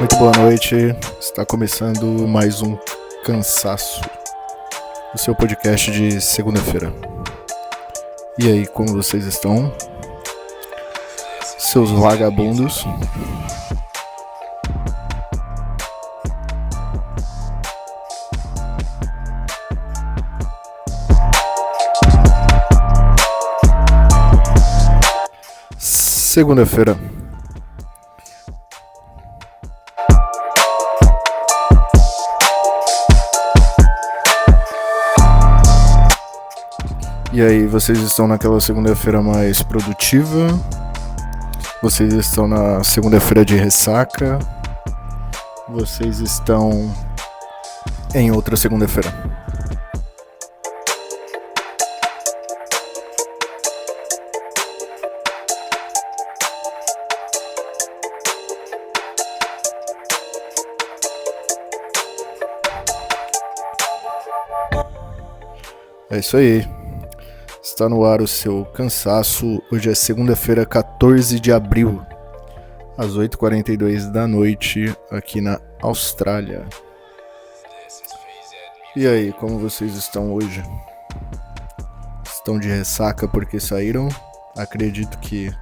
Muito boa noite, está começando mais um Cansaço, o seu podcast de segunda-feira. E aí, como vocês estão? Seus vagabundos? Segunda-feira. E aí, vocês estão naquela segunda-feira mais produtiva? Vocês estão na segunda-feira de ressaca? Vocês estão em outra segunda-feira? É isso aí. Está no ar o seu Cansaço. Hoje é segunda-feira, 14 de abril, às 8h42 da noite, aqui na Austrália. E aí, como vocês estão hoje? Estão de ressaca porque saíram? Acredito que,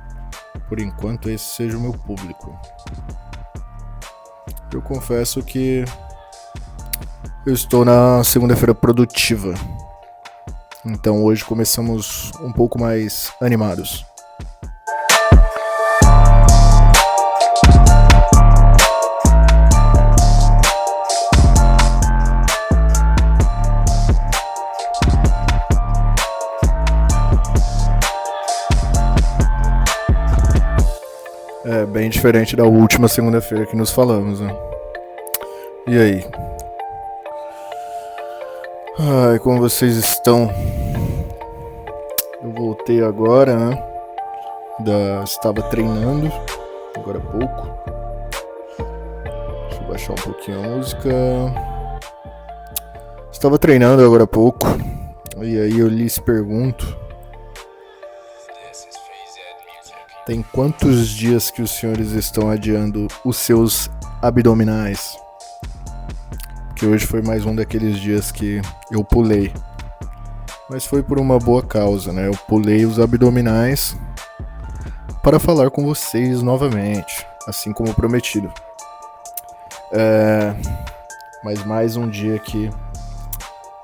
por enquanto, esse seja o meu público. Eu confesso que eu estou na segunda-feira produtiva. Então hoje começamos um pouco mais animados. É bem diferente da última segunda-feira que nos falamos, né? E aí? Ai, como vocês estão? Eu voltei agora, né? Estava treinando agora há pouco. Deixa eu baixar um pouquinho a música. Estava treinando agora há pouco. E aí eu lhes pergunto: tem quantos dias que os senhores estão adiando os seus abdominais? Que hoje foi mais um daqueles dias que eu pulei. Mas foi por uma boa causa, né? Eu pulei os abdominais para falar com vocês novamente, assim como prometido. Mas mais um dia que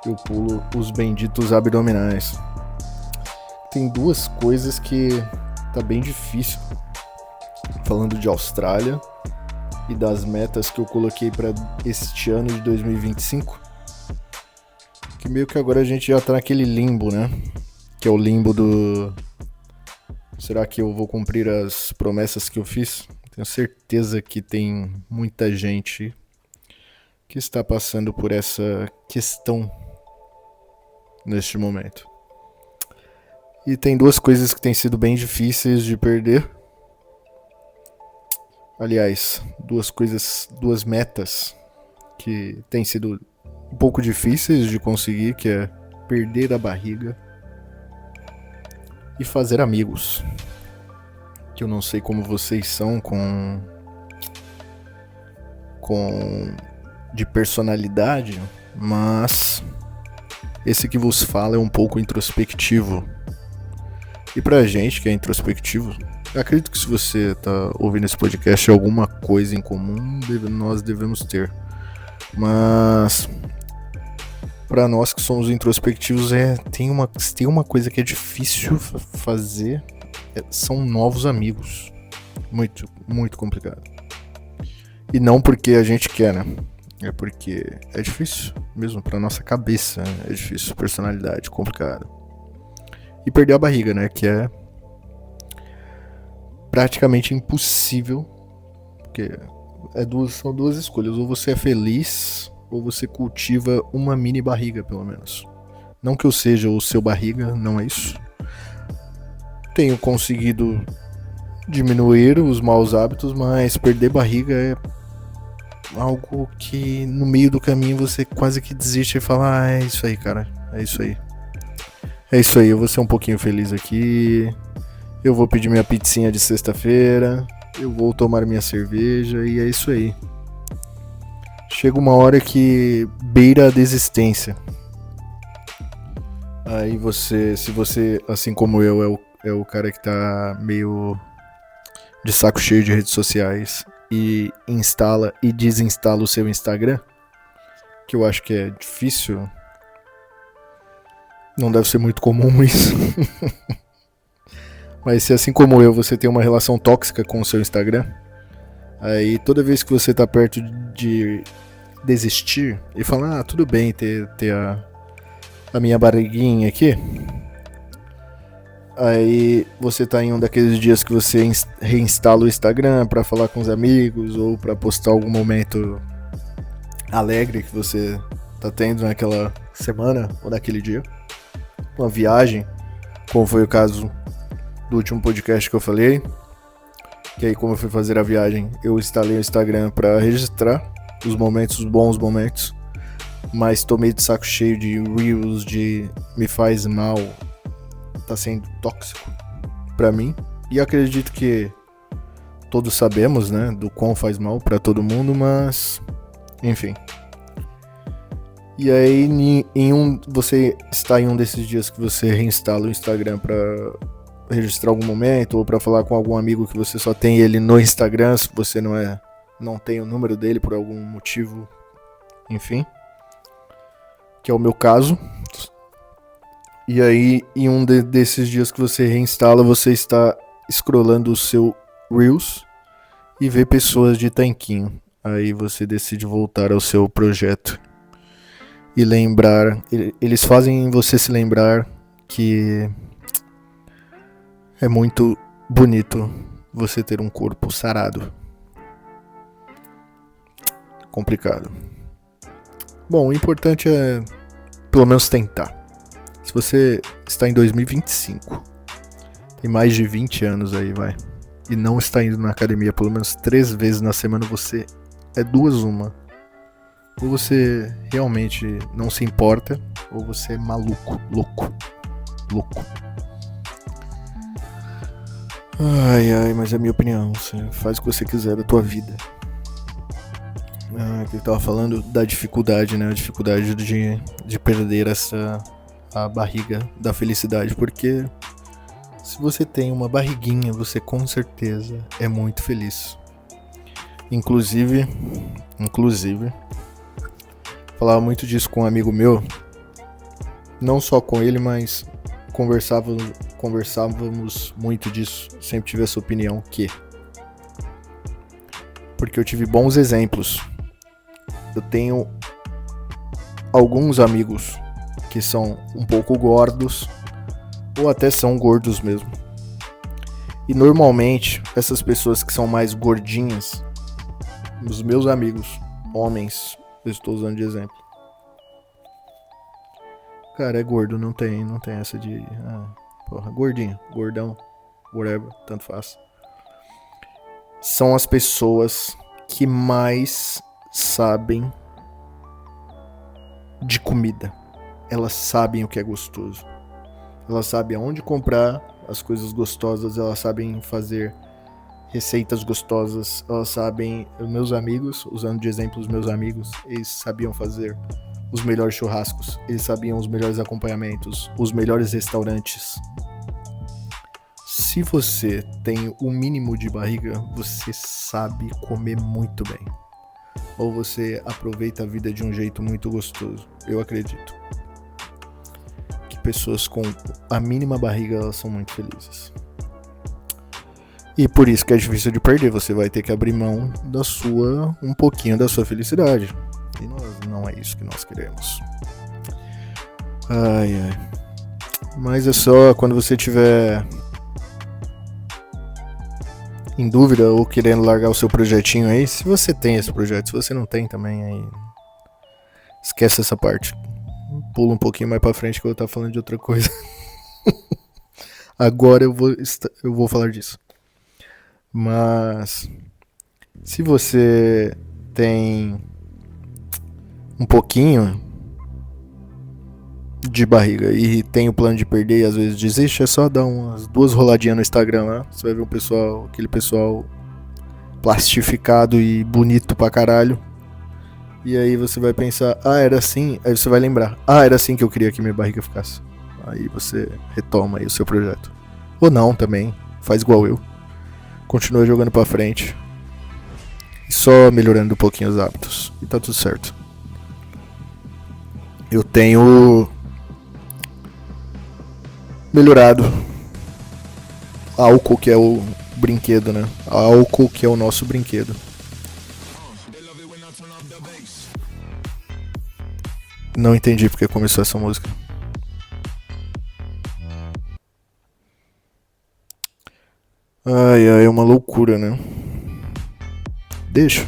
eu pulo os benditos abdominais. Tem duas coisas que tá bem difícil. Falando de Austrália e das metas que eu coloquei para este ano de 2025, que meio que agora a gente já tá naquele limbo, né? Que é o limbo do: será que eu vou cumprir as promessas que eu fiz? Tenho certeza que tem muita gente que está passando por essa questão neste momento. E tem duas coisas que têm sido bem difíceis de perder. Aliás, duas metas que têm sido um pouco difíceis de conseguir, que é perder a barriga e fazer amigos. Que eu não sei como vocês são de personalidade, mas esse que vos fala é um pouco introspectivo. E pra gente que é introspectivo, acredito que se você tá ouvindo esse podcast, alguma coisa em comum nós devemos ter. Mas para nós que somos introspectivos, tem uma coisa que é difícil fazer, são novos amigos. Muito, muito complicado. E não porque a gente quer, né? É porque é difícil mesmo pra nossa cabeça, né? É difícil, personalidade complicada. E perder a barriga, né? Que é praticamente impossível, porque são duas escolhas: ou você é feliz ou você cultiva uma mini barriga, pelo menos. Não que eu seja o seu barriga, não é isso. Tenho conseguido diminuir os maus hábitos, mas perder barriga é algo que no meio do caminho você quase que desiste e fala: é isso aí, cara, é isso aí. É isso aí, eu vou ser um pouquinho feliz aqui. Eu vou pedir minha pizzinha de sexta-feira. Eu vou tomar minha cerveja e é isso aí. chega uma hora que beira a desistência. Aí você, se você, assim como eu, é o cara que tá meio de saco cheio de redes sociais e instala e desinstala o seu Instagram, que eu acho que é difícil, não deve ser muito comum isso. Mas se assim como eu, você tem uma relação tóxica com o seu Instagram, aí toda vez que você tá perto de desistir e falar, tudo bem ter a minha barriguinha aqui, aí você tá em um daqueles dias que você reinstala o Instagram pra falar com os amigos ou pra postar algum momento alegre que você tá tendo naquela semana ou naquele dia, uma viagem, como foi o caso do último podcast que eu falei, que aí como eu fui fazer a viagem, eu instalei o Instagram pra registrar os momentos, os bons momentos, mas tomei de saco cheio de reels, de me faz mal, tá sendo tóxico pra mim, e acredito que todos sabemos, né, do quão faz mal pra todo mundo, mas enfim. E aí você está em um desses dias que você reinstala o Instagram pra registrar algum momento ou pra falar com algum amigo que você só tem ele no Instagram, se você não tem o número dele por algum motivo, enfim, que é o meu caso. E aí, em um desses dias que você reinstala, você está scrollando o seu Reels e vê pessoas de tanquinho. Aí você decide voltar ao seu projeto e lembrar. Eles fazem você se lembrar que é muito bonito você ter um corpo sarado. Complicado. Bom, o importante é pelo menos tentar. Se você está em 2025, tem mais de 20 anos aí, vai, e não está indo na academia pelo menos 3 vezes na semana, você é uma. Ou você realmente não se importa, ou você é maluco, louco. Ai, mas é a minha opinião, você faz o que você quiser da tua vida. Que eu tava falando da dificuldade, né? A dificuldade de perder a barriga da felicidade, porque se você tem uma barriguinha, você com certeza é muito feliz. Inclusive, falava muito disso com um amigo meu, não só com ele, mas conversávamos muito disso. Sempre tive essa opinião porque eu tive bons exemplos. Eu tenho alguns amigos que são um pouco gordos, ou até são gordos mesmo. E normalmente, essas pessoas que são mais gordinhas, os meus amigos, homens, eu estou usando de exemplo. Cara, é gordo, não tem essa de... gordinho, gordão, whatever, tanto faz. São as pessoas que mais sabem de comida. Elas sabem o que é gostoso. Elas sabem aonde comprar as coisas gostosas. Elas sabem fazer receitas gostosas. Elas sabem... Meus amigos, usando de exemplo os meus amigos, eles sabiam fazer os melhores churrascos. Eles sabiam os melhores acompanhamentos, os melhores restaurantes. Se você tem o mínimo de barriga, você sabe comer muito bem. Ou você aproveita a vida de um jeito muito gostoso. Eu acredito que pessoas com a mínima barriga, elas são muito felizes. E por isso que é difícil de perder. Você vai ter que abrir mão um pouquinho da sua felicidade. E não é isso que nós queremos. Mas é só quando você tiver em dúvida ou querendo largar o seu projetinho aí, se você tem esse projeto, se você não tem também, aí esquece essa parte. Pula um pouquinho mais pra frente que eu vou estar falando de outra coisa. Agora eu vou falar disso. Mas se você tem um pouquinho de barriga e tem o plano de perder e às vezes desiste, é só dar umas 2 roladinhas no Instagram lá. Você vai ver aquele pessoal plastificado e bonito pra caralho. E aí você vai pensar, era assim. Aí você vai lembrar, era assim que eu queria que minha barriga ficasse. Aí você retoma aí o seu projeto. Ou não também, faz igual eu. Continua jogando pra frente. E só melhorando um pouquinho os hábitos. E tá tudo certo. Eu tenho melhorado álcool, que é o brinquedo, né? Álcool, que é o nosso brinquedo. Não entendi porque começou essa música. Ai, é uma loucura, né? Deixa,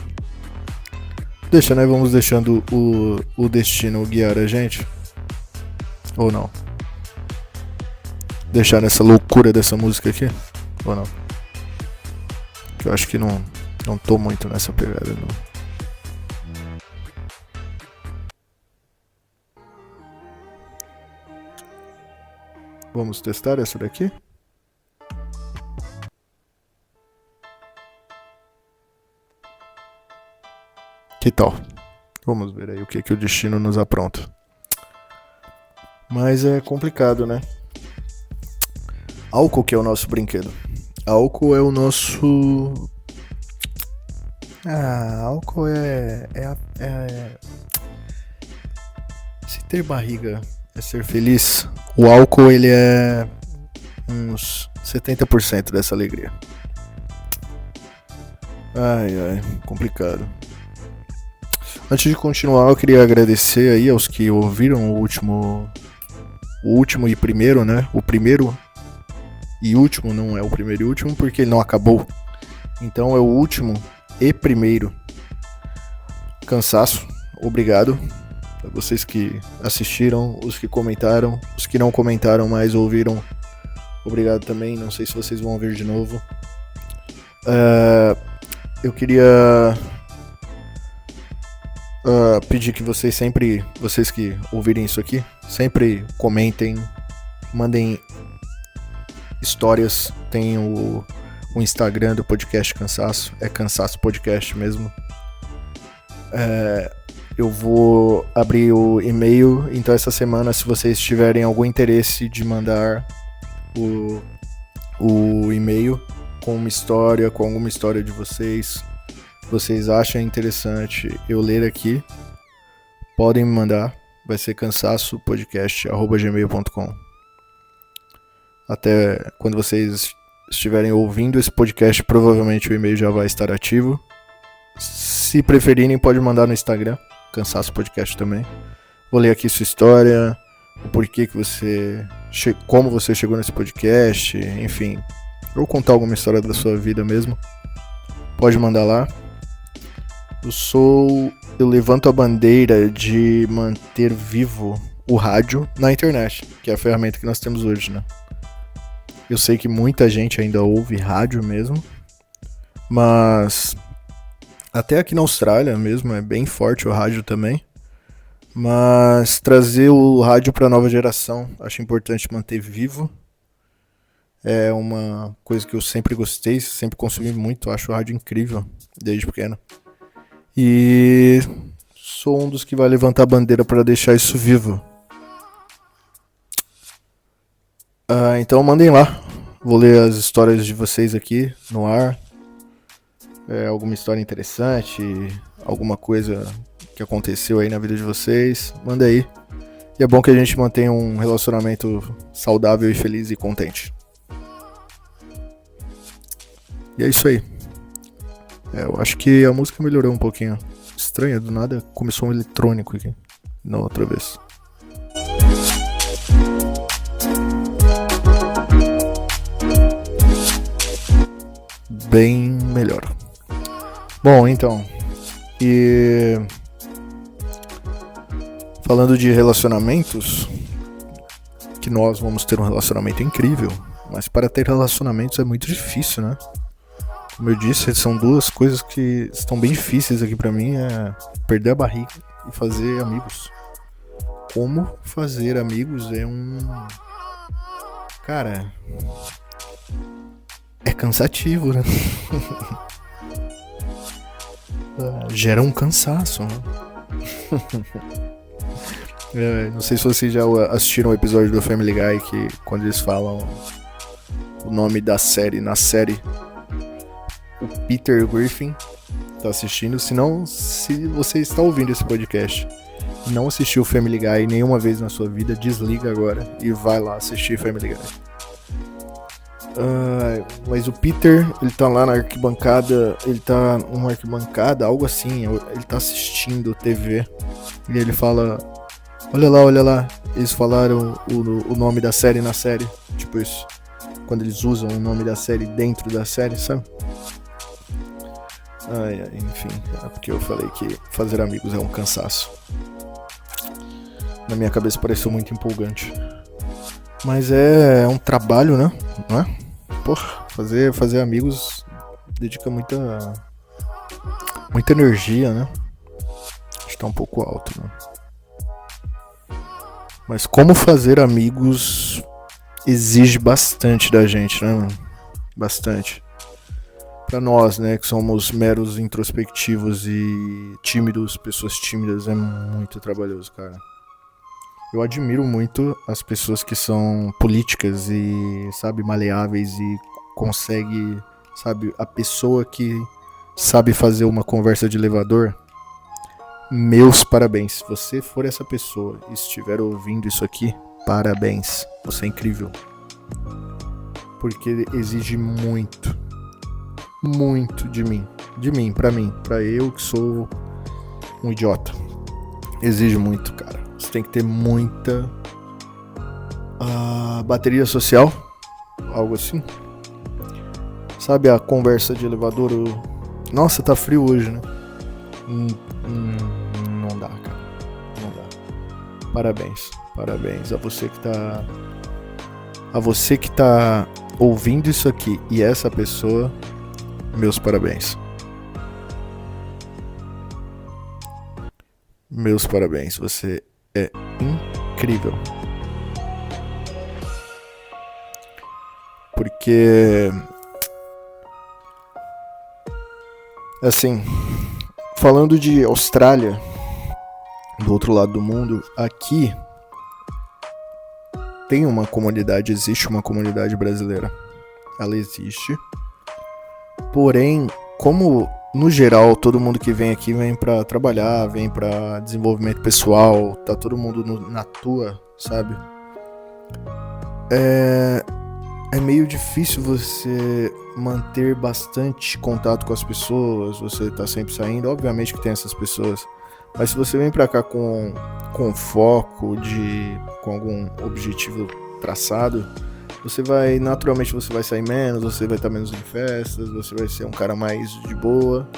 né? Vamos deixando o destino guiar a gente. Ou não? Deixar nessa loucura dessa música aqui? Ou não? Que eu acho que não tô muito nessa pegada, não. Vamos testar essa daqui? Que tal? Vamos ver aí o que o destino nos apronta. Mas é complicado, né? Álcool que é o nosso brinquedo. Álcool é o nosso... álcool é... Se ter barriga é ser feliz, o álcool ele é uns 70% dessa alegria. Ai, complicado. Antes de continuar, eu queria agradecer aí aos que ouviram o último e primeiro, né? O primeiro e último não é o primeiro e último porque ele não acabou. Então é o último e primeiro. Cansaço, obrigado. A vocês que assistiram, os que comentaram, os que não comentaram, mas ouviram, obrigado também. Não sei se vocês vão ver de novo. Eu queria pedir que vocês que ouvirem isso aqui, sempre comentem, mandem histórias. Tem o Instagram do podcast Cansaço, é Cansaço Podcast mesmo. Eu vou abrir o e-mail, então essa semana, se vocês tiverem algum interesse de mandar o e-mail com alguma história de vocês acham interessante eu ler aqui, podem me mandar. Vai ser cansaçopodcast@gmail.com. Até quando vocês estiverem ouvindo esse podcast, provavelmente o e-mail já vai estar ativo. Se preferirem, pode mandar no Instagram, Cansaço Podcast também. Vou ler aqui sua história, o porquê que como você chegou nesse podcast, enfim, ou contar alguma história da sua vida mesmo. Pode mandar lá. Eu levanto a bandeira de manter vivo o rádio na internet, que é a ferramenta que nós temos hoje, né? Eu sei que muita gente ainda ouve rádio mesmo, mas até aqui na Austrália mesmo é bem forte o rádio também. Mas trazer o rádio para a nova geração, acho importante manter vivo. É uma coisa que eu sempre gostei, sempre consumi muito, acho o rádio incrível desde pequeno. E sou um dos que vai levantar a bandeira para deixar isso vivo. Então mandem lá. Vou ler as histórias de vocês aqui no ar. Alguma história interessante, alguma coisa que aconteceu aí na vida de vocês, manda aí. E é bom que a gente mantenha um relacionamento saudável e feliz e contente. E é isso aí. Eu acho que a música melhorou um pouquinho. Estranha, do nada começou um eletrônico aqui. Não, outra vez. Bem melhor. Bom, então. E falando de relacionamentos, que nós vamos ter um relacionamento incrível, mas para ter relacionamentos é muito difícil, né? Como eu disse, são duas coisas que estão bem difíceis aqui pra mim, perder a barriga e fazer amigos. Como fazer amigos é Cara, é cansativo, né? Gera um cansaço, né? Não sei se vocês já assistiram o episódio do Family Guy que quando eles falam o nome da série na série, o Peter Griffin tá assistindo. Se você está ouvindo esse podcast e não assistiu o Family Guy nenhuma vez na sua vida, desliga agora e vai lá assistir Family Guy. Mas o Peter, ele tá lá na arquibancada, algo assim, ele tá assistindo TV e ele fala: olha lá, eles falaram o nome da série na série, tipo isso, quando eles usam o nome da série dentro da série, sabe? Enfim, é porque eu falei que fazer amigos é um cansaço. Na minha cabeça pareceu muito empolgante. Mas é um trabalho, né? Não é? Porra, fazer amigos dedica muita energia, né? Acho que tá um pouco alto, né? Mas como fazer amigos exige bastante da gente, né, mano? Bastante. Pra nós, né, que somos meros introspectivos e tímidos, pessoas tímidas, é muito trabalhoso, cara. Eu admiro muito as pessoas que são políticas e, sabe, maleáveis e consegue, sabe, a pessoa que sabe fazer uma conversa de elevador. Meus parabéns. Se você for essa pessoa e estiver ouvindo isso aqui, parabéns. Você é incrível. Porque exige muito de mim, pra eu que sou um idiota. Exige muito, cara. Você tem que ter muita bateria social, algo assim. Sabe a conversa de elevador? Nossa, tá frio hoje, né? Não dá, cara. Não dá. Parabéns a você que tá ouvindo isso aqui e essa pessoa, meus parabéns. Meus parabéns, você é incrível. Porque, assim, falando de Austrália, do outro lado do mundo, aqui tem uma comunidade, existe uma comunidade brasileira. Ela existe. Porém, como no geral todo mundo que vem aqui vem pra trabalhar, vem pra desenvolvimento pessoal, tá todo mundo na tua, sabe? É meio difícil você manter bastante contato com as pessoas, você tá sempre saindo, obviamente que tem essas pessoas, mas se você vem pra cá com foco, com algum objetivo traçado, naturalmente você vai sair menos, você vai estar menos em festas, você vai ser um cara mais de boa.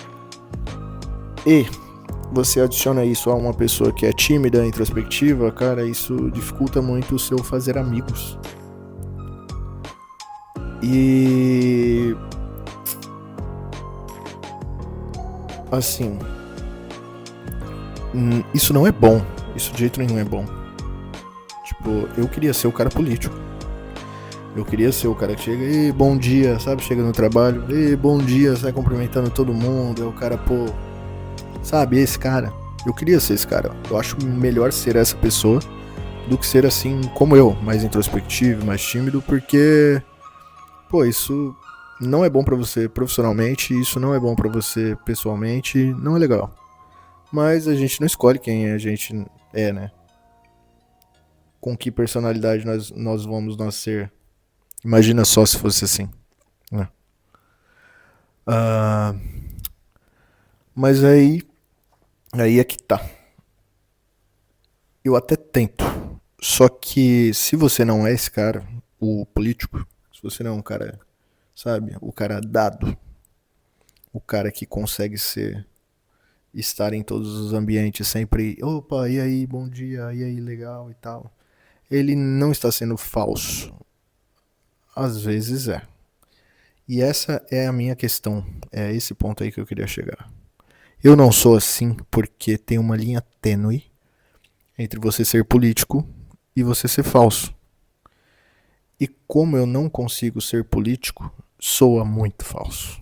E você adiciona isso a uma pessoa que é tímida, introspectiva, cara, isso dificulta muito o seu fazer amigos. E assim, isso não é bom, isso de jeito nenhum é bom. Tipo, eu queria ser o cara político. Eu queria ser o cara que chega e bom dia, sabe? Chega no trabalho, e bom dia, sai cumprimentando todo mundo. É o cara, pô, sabe? Esse cara. Eu queria ser esse cara. Eu acho melhor ser essa pessoa do que ser assim como eu, mais introspectivo, mais tímido, porque, pô, isso não é bom pra você profissionalmente, isso não é bom pra você pessoalmente, não é legal. Mas a gente não escolhe quem a gente é, né? Com que personalidade nós vamos nascer. Imagina só se fosse assim, né? Mas aí é que tá. Eu até tento. Só que se você não é esse cara, o político, se você não é um cara, sabe, o cara dado, o cara que consegue estar em todos os ambientes sempre, opa, e aí, bom dia, e aí, legal e tal. Ele não está sendo falso. Às vezes é. E essa é a minha questão. É esse ponto aí que eu queria chegar. Eu não sou assim porque tem uma linha tênue entre você ser político e você ser falso. E como eu não consigo ser político, soa muito falso.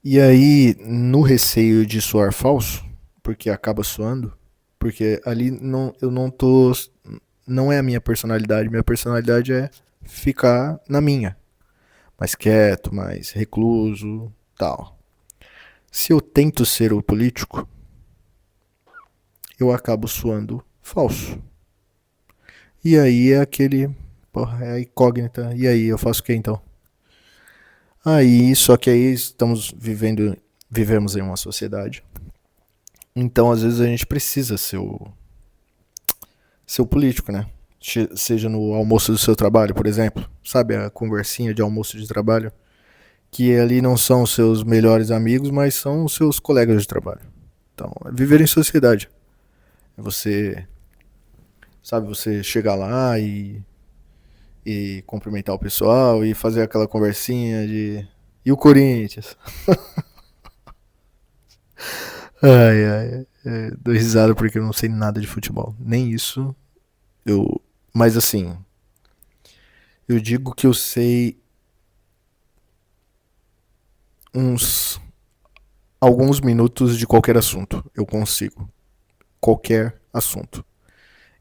E aí, no receio de soar falso, porque acaba suando, porque ali não, eu não tô. Não é a minha personalidade. Minha personalidade é ficar na minha. Mais quieto, mais recluso, tal. Se eu tento ser o político, eu acabo suando falso. E aí é aquele. Porra, é a incógnita. E aí, eu faço o que então? Aí, só que aí vivemos em uma sociedade. Então, às vezes, a gente precisa ser o político, né? Seja no almoço do seu trabalho, por exemplo. Sabe a conversinha de almoço de trabalho? Que ali não são os seus melhores amigos, mas são os seus colegas de trabalho. Então, é viver em sociedade. É você, sabe, você chegar lá e cumprimentar o pessoal e fazer aquela conversinha de. E o Corinthians? Ai, ai. Dou risada porque eu não sei nada de futebol. Nem isso. Eu. Mas assim, eu digo que eu sei uns. Alguns minutos de qualquer assunto. Eu consigo. Qualquer assunto.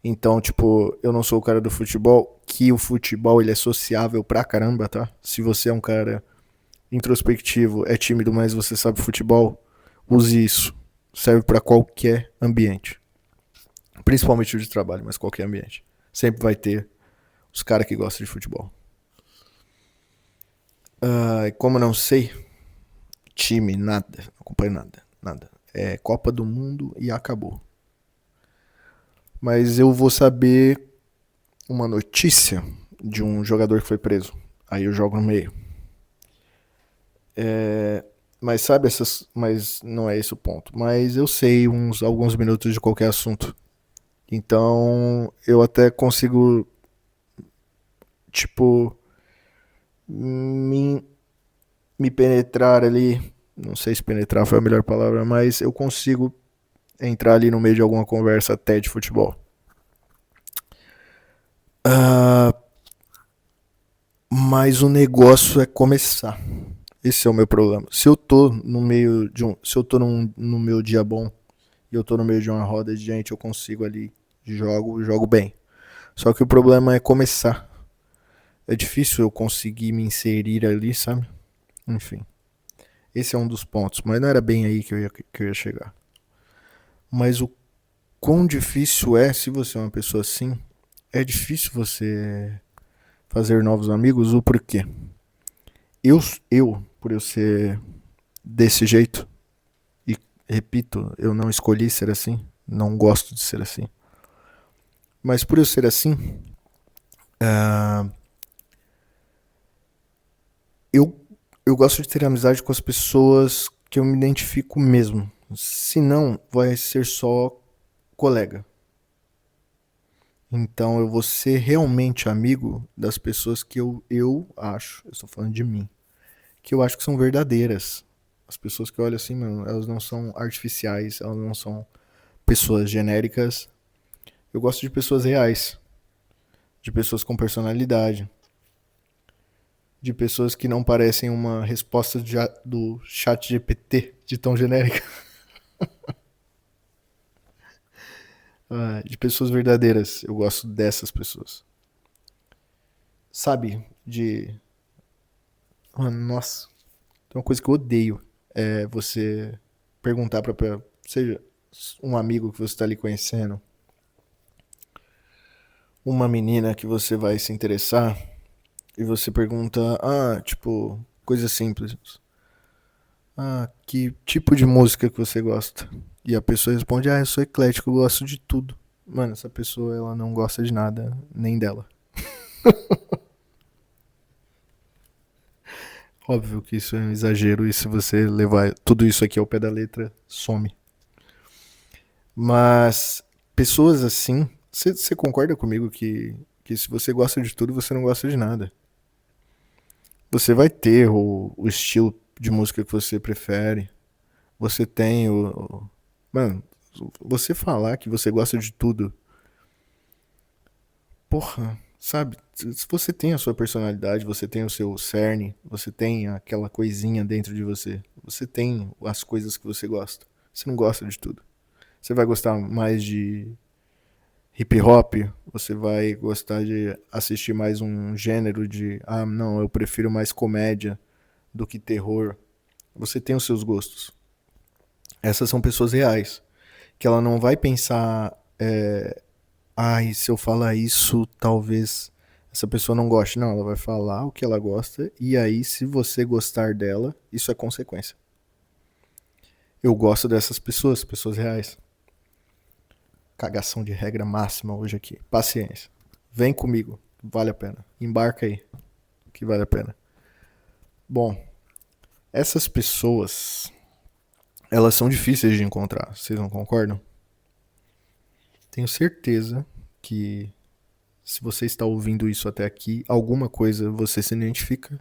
Então, tipo, eu não sou o cara do futebol, que o futebol ele é sociável pra caramba, tá? Se você é um cara introspectivo, é tímido, mas você sabe futebol, use isso. Serve pra qualquer ambiente. Principalmente o de trabalho, mas qualquer ambiente. Sempre vai ter os caras que gostam de futebol. Como eu não sei, time, nada. Não acompanho nada. Nada. É Copa do Mundo e acabou. Mas eu vou saber uma notícia de um jogador que foi preso. Aí eu jogo no meio. Mas sabe essas. Mas não é esse o ponto. Mas eu sei alguns minutos de qualquer assunto. Então eu até consigo, tipo, me, me penetrar ali. Não sei se penetrar foi a melhor palavra, mas eu consigo entrar ali no meio de alguma conversa até de futebol. Ah, mas o negócio é começar. Esse é o meu problema. Se eu tô no meio de um. Se eu tô no meu dia bom e eu tô no meio de uma roda de gente, eu consigo ali. Jogo bem. Só que o problema é começar. É difícil eu conseguir me inserir ali, sabe? Enfim. Esse é um dos pontos. Mas não era bem aí que eu ia chegar. Mas o quão difícil é, se você é uma pessoa assim, é difícil você fazer novos amigos. O porquê? Por eu ser desse jeito, e repito, eu não escolhi ser assim, não gosto de ser assim. Mas por eu ser assim, eu, eu gosto de ter amizade com as pessoas que eu me identifico mesmo. Senão, vai ser só colega. Então eu vou ser realmente amigo das pessoas que eu acho, eu estou falando de mim, que eu acho que são verdadeiras. As pessoas que eu olho assim, mano, elas não são artificiais, elas não são pessoas genéricas. Eu gosto de pessoas reais, de pessoas com personalidade, de pessoas que não parecem uma resposta do chat GPT de tão genérica. De pessoas verdadeiras. Eu gosto dessas pessoas. Sabe? Nossa. Tem uma coisa que eu odeio. É você perguntar pra seja um amigo que você tá ali conhecendo, uma menina que você vai se interessar, e você pergunta, tipo, coisa simples. Que tipo de música que você gosta? E a pessoa responde, eu sou eclético, eu gosto de tudo. Mano, essa pessoa, ela não gosta de nada, nem dela. Óbvio que isso é um exagero, e se você levar tudo isso aqui ao pé da letra, some. Mas pessoas assim, você concorda comigo que se você gosta de tudo, você não gosta de nada? Você vai ter o estilo de música que você prefere. Você tem Mano, você falar que você gosta de tudo. Porra, sabe? Se você tem a sua personalidade, você tem o seu cerne, você tem aquela coisinha dentro de você. Você tem as coisas que você gosta. Você não gosta de tudo. Você vai gostar mais de hip hop? Você vai gostar de assistir mais um gênero de, não, eu prefiro mais comédia do que terror. Você tem os seus gostos. Essas são pessoas reais, que ela não vai pensar, se eu falar isso, talvez essa pessoa não goste. Não, ela vai falar o que ela gosta, e aí, se você gostar dela, isso é consequência. Eu gosto dessas pessoas, pessoas reais. Cagação de regra máxima hoje aqui. Paciência. Vem comigo, vale a pena. Embarca aí, que vale a pena. Bom, essas pessoas, elas são difíceis de encontrar, vocês não concordam? Tenho certeza que se você está ouvindo isso até aqui, alguma coisa você se identifica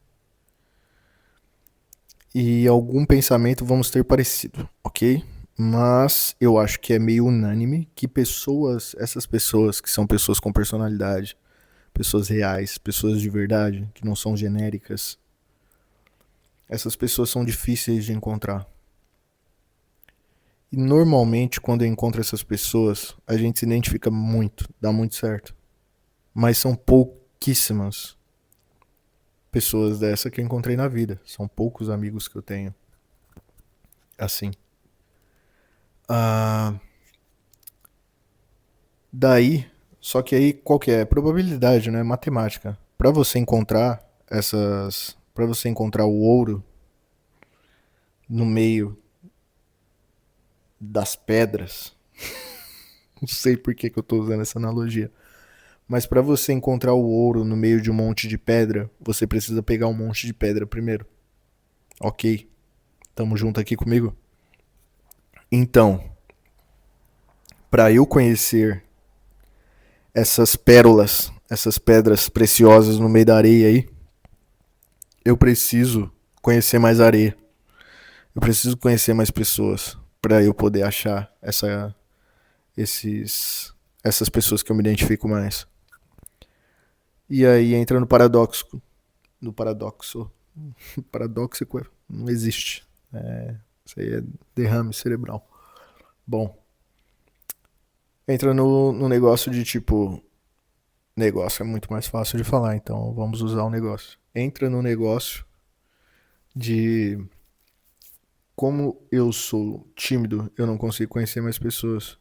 e algum pensamento vamos ter parecido, ok? Mas eu acho que é meio unânime que essas pessoas que são pessoas com personalidade, pessoas reais, pessoas de verdade, que não são genéricas, essas pessoas são difíceis de encontrar. E normalmente, quando eu encontro essas pessoas, a gente se identifica muito, dá muito certo. Mas são pouquíssimas pessoas dessa que eu encontrei na vida. São poucos amigos que eu tenho. Assim. Daí, só que aí qual que é? Probabilidade, né? Matemática. Para você encontrar para você encontrar o ouro no meio das pedras. Não sei por que eu tô usando essa analogia. Mas para você encontrar o ouro no meio de um monte de pedra, você precisa pegar um monte de pedra primeiro. Ok? Tamo junto aqui comigo? Então, para eu conhecer essas pérolas, essas pedras preciosas no meio da areia aí, eu preciso conhecer mais areia. Eu preciso conhecer mais pessoas para eu poder achar essas pessoas que eu me identifico mais. E aí entra no paradoxo. No paradoxo. Paradoxico não existe. Isso aí é derrame cerebral. Bom. Entra no negócio de tipo. Negócio é muito mais fácil de falar, então vamos usar o negócio. Entra no negócio de. Como eu sou tímido, eu não consigo conhecer mais pessoas.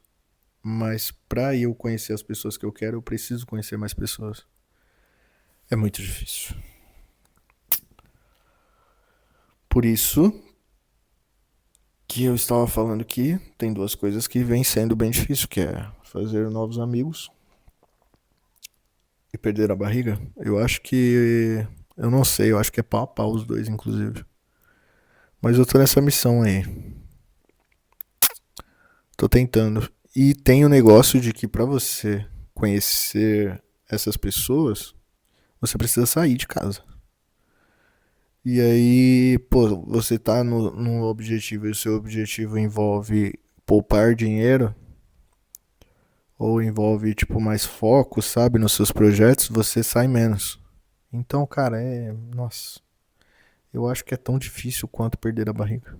Mas pra eu conhecer as pessoas que eu quero, eu preciso conhecer mais pessoas. É muito difícil. Por isso que eu estava falando que tem duas coisas que vêm sendo bem difícil, que é fazer novos amigos e perder a barriga. Eu acho que... Eu não sei, eu acho que é pau a pau os dois, inclusive. Mas eu tô nessa missão aí. Tô tentando. E tem o negócio de que pra você conhecer essas pessoas, você precisa sair de casa. E aí, pô, você tá no objetivo e o seu objetivo envolve poupar dinheiro ou envolve, tipo, mais foco, sabe, nos seus projetos, você sai menos. Então, cara, Nossa, eu acho que é tão difícil quanto perder a barriga.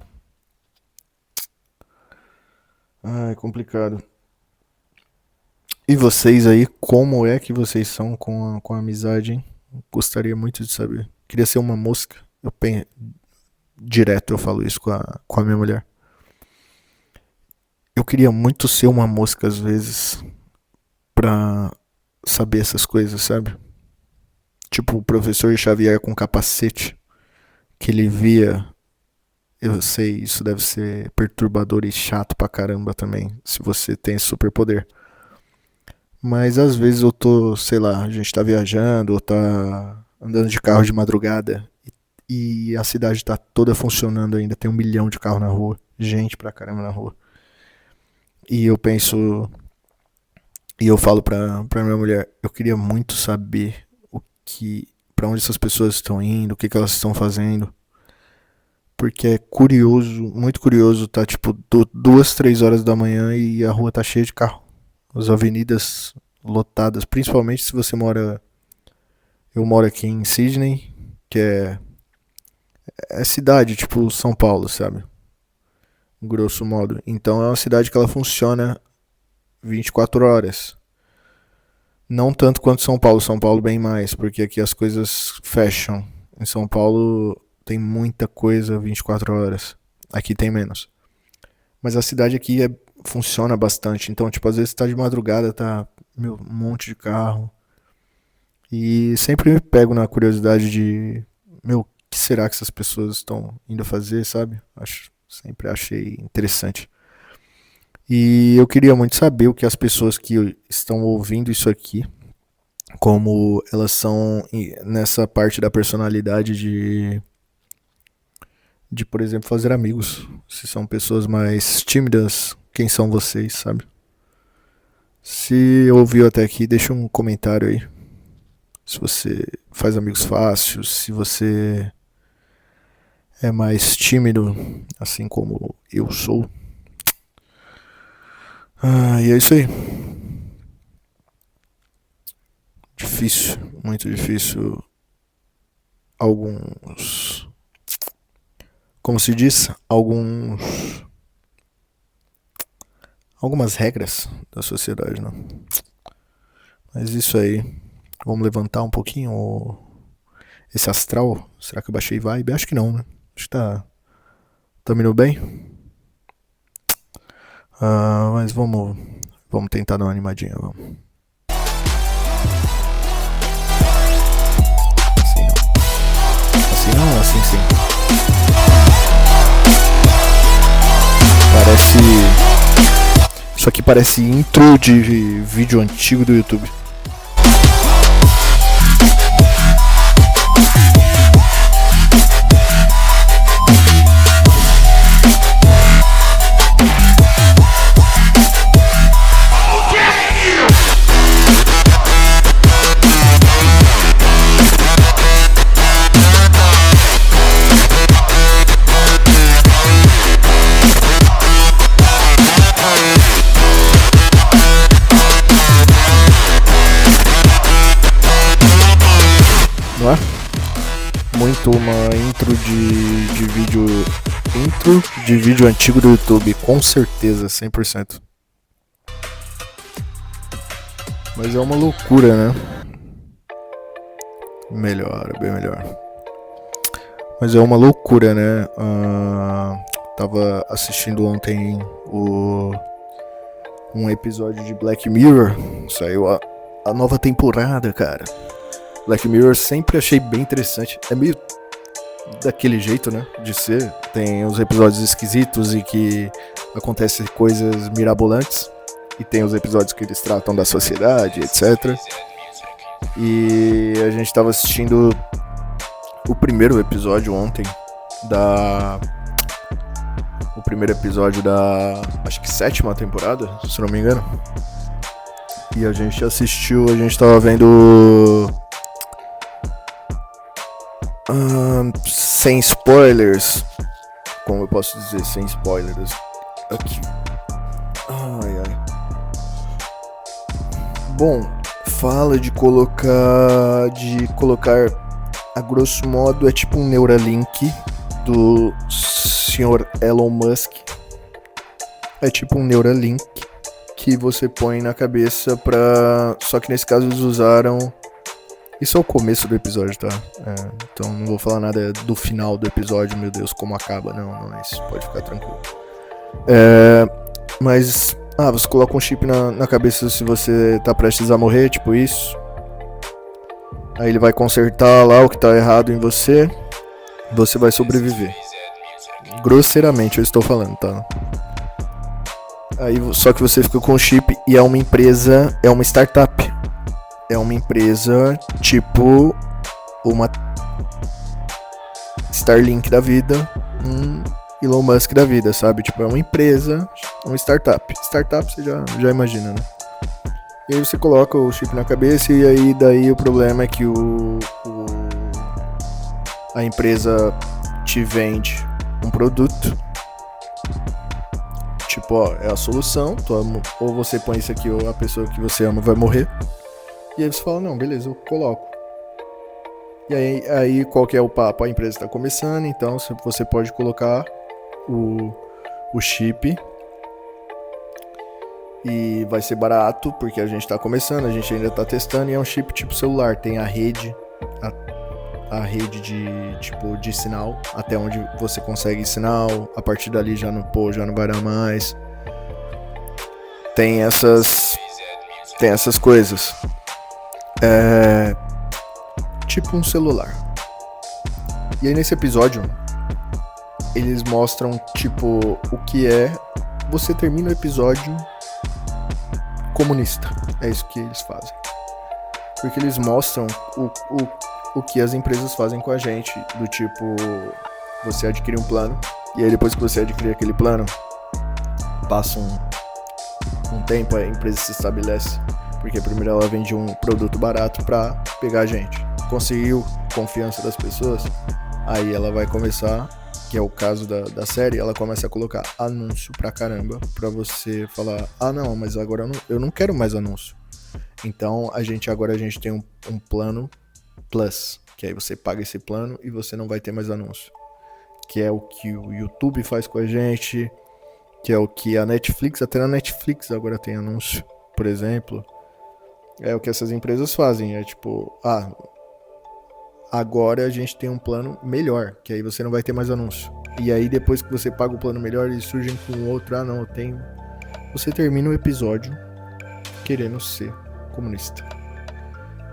É complicado. E vocês aí, como é que vocês são com a amizade, hein? Gostaria muito de saber. Queria ser uma mosca. Direto eu falo isso com a minha mulher. Eu queria muito ser uma mosca às vezes pra saber essas coisas, sabe? Tipo o professor Xavier com capacete, que ele via. Eu sei, isso deve ser perturbador e chato pra caramba também, se você tem esse superpoder. Mas às vezes eu tô, sei lá, a gente tá viajando ou tá andando de carro de madrugada e a cidade tá toda funcionando ainda, tem 1 milhão de carros na rua, gente pra caramba na rua. E eu penso, e eu falo pra minha mulher, eu queria muito saber pra onde essas pessoas estão indo, o que elas estão fazendo. Porque é curioso, muito curioso, tá tipo 2, 3 horas da manhã e a rua tá cheia de carro. As avenidas lotadas, principalmente se você mora. Eu moro aqui em Sydney, que é cidade, tipo São Paulo, sabe? grosso modo. Então é uma cidade que ela funciona 24 horas. Não tanto quanto São Paulo. São Paulo bem mais, porque aqui as coisas fecham. Em São Paulo tem muita coisa 24 horas. Aqui tem menos. Mas a cidade aqui funciona bastante. Então, tipo, às vezes tá de madrugada, tá um monte de carro. E sempre me pego na curiosidade de, o que será que essas pessoas estão indo fazer, sabe? Sempre achei interessante. E eu queria muito saber o que as pessoas que estão ouvindo isso aqui, como elas são nessa parte da personalidade de, por exemplo, fazer amigos. Se são pessoas mais tímidas, quem são vocês, sabe? Se ouviu até aqui, deixa um comentário aí. Se você faz amigos fáceis, se você é mais tímido, assim como eu sou. E é isso aí. Difícil, muito difícil. Como se diz? Algumas regras da sociedade, né? Mas isso aí. Vamos levantar um pouquinho esse astral? Será que eu baixei vibe? Acho que não, né? Acho que tá indo bem. Mas vamos tentar dar uma animadinha, vamos. Assim não, assim sim. Isso aqui parece intro de vídeo antigo do YouTube. Não é? Muito uma intro de vídeo. Intro de vídeo antigo do YouTube, com certeza, 100%. Mas é uma loucura, né? Melhor, bem melhor. Mas é uma loucura, né? Tava assistindo ontem um episódio de Black Mirror. Saiu a nova temporada, cara. Black Mirror sempre achei bem interessante. É meio daquele jeito, né? De ser. Tem os episódios esquisitos e que acontecem coisas mirabolantes. E tem os episódios que eles tratam da sociedade, etc. E a gente tava assistindo o primeiro episódio ontem o primeiro episódio da, acho que 7ª temporada, se não me engano. E a gente tava vendo sem spoilers, como eu posso dizer, sem spoilers aqui. Ai. Bom, fala de colocar a grosso modo, é tipo um Neuralink do senhor Elon Musk. É tipo um Neuralink que você põe na cabeça só que nesse caso eles usaram. Isso é o começo do episódio, tá? Então não vou falar nada do final do episódio, meu Deus, como acaba. Não é isso, pode ficar tranquilo. Mas, você coloca um chip na cabeça se você tá prestes a morrer, tipo isso. Aí ele vai consertar lá o que tá errado em você. Você vai sobreviver. Grosseiramente eu estou falando, tá? Aí, só que você fica com o chip e é uma empresa, é uma startup. É uma empresa tipo uma Starlink da vida, um Elon Musk da vida, sabe? Tipo, é uma empresa, uma startup. Startup você já imagina, né? E aí você coloca o chip na cabeça e aí daí o problema é que a empresa te vende um produto. Tipo, é a solução, ou você põe isso aqui ou a pessoa que você ama vai morrer. E aí você fala, não, beleza, eu coloco. E aí qual que é o papo? A empresa está começando, então você pode colocar o chip. E vai ser barato, porque a gente tá começando, a gente ainda tá testando, e é um chip tipo celular, tem a rede, a rede de sinal, até onde você consegue sinal, a partir dali já não vai dar mais. Tem essas coisas. É tipo um celular. E aí nesse episódio, eles mostram tipo o que é. Você termina o episódio comunista. É isso que eles fazem. Porque eles mostram o que as empresas fazem com a gente. Do tipo, você adquire um plano, e aí depois que você adquire aquele plano, passa um tempo, a empresa se estabelece. Porque primeiro ela vende um produto barato pra pegar a gente. Conseguiu confiança das pessoas, aí ela vai começar, que é o caso da série, ela começa a colocar anúncio pra caramba, pra você falar, não, mas agora eu não quero mais anúncio. Então a gente tem um plano Plus, que aí você paga esse plano e você não vai ter mais anúncio. Que é o que o YouTube faz com a gente, que é o que a Netflix, até na Netflix agora tem anúncio, por exemplo. É o que essas empresas fazem, é tipo, agora a gente tem um plano melhor, que aí você não vai ter mais anúncio. E aí depois que você paga o plano melhor, eles surgem com outro, não, eu tenho. Você termina o episódio querendo ser comunista.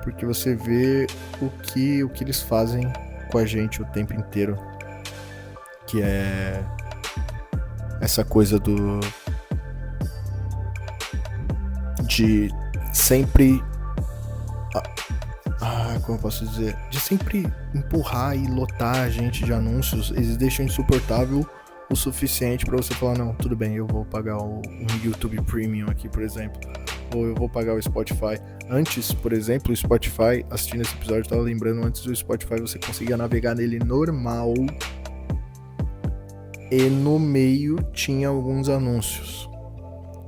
Porque você vê o que eles fazem com a gente o tempo inteiro. Que é essa coisa de sempre... como eu posso dizer? De sempre empurrar e lotar a gente de anúncios. Eles deixam insuportável o suficiente pra você falar, não, tudo bem, eu vou pagar um YouTube Premium aqui, por exemplo. Ou eu vou pagar o Spotify. Antes, por exemplo, o Spotify, assistindo esse episódio, eu tava lembrando, antes do Spotify você conseguia navegar nele normal, e no meio tinha alguns anúncios.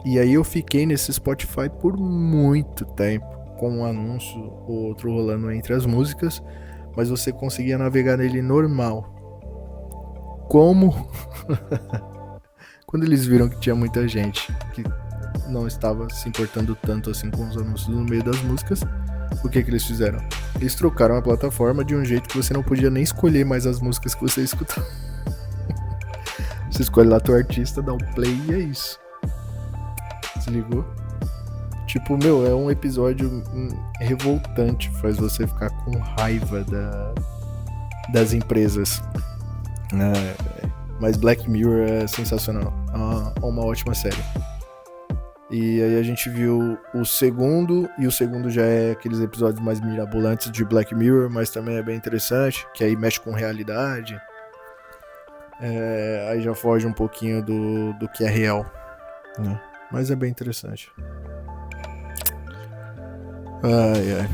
E aí eu fiquei nesse Spotify por muito tempo, com um anúncio ou outro rolando entre as músicas, mas você conseguia navegar nele normal. Como? Quando eles viram que tinha muita gente que não estava se importando tanto assim com os anúncios no meio das músicas, o que eles fizeram? Eles trocaram a plataforma de um jeito que você não podia nem escolher mais as músicas que você escutava. Você escolhe lá teu artista, dá um play e é isso. Se ligou? Tipo, é um episódio revoltante, faz você ficar com raiva das empresas. Mas Black Mirror é sensacional, é uma ótima série. E aí a gente viu o segundo, e o segundo já é aqueles episódios mais mirabolantes de Black Mirror, mas também é bem interessante, que aí mexe com realidade. Aí já foge um pouquinho do que é real, né? Mas é bem interessante. Ai.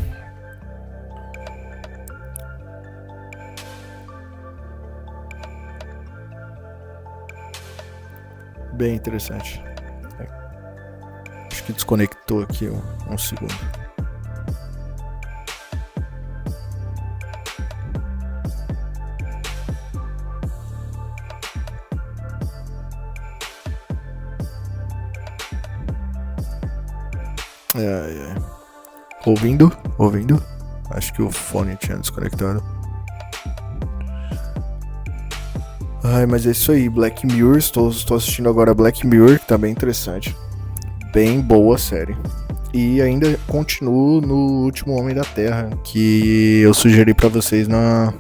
Bem interessante. Acho que desconectou aqui um segundo. Ouvindo? Acho que o fone tinha desconectado. Mas é isso aí, Black Mirror. Estou assistindo agora Black Mirror, que tá bem interessante. Bem boa a série. E ainda continuo no Último Homem da Terra, que eu sugeri pra vocês no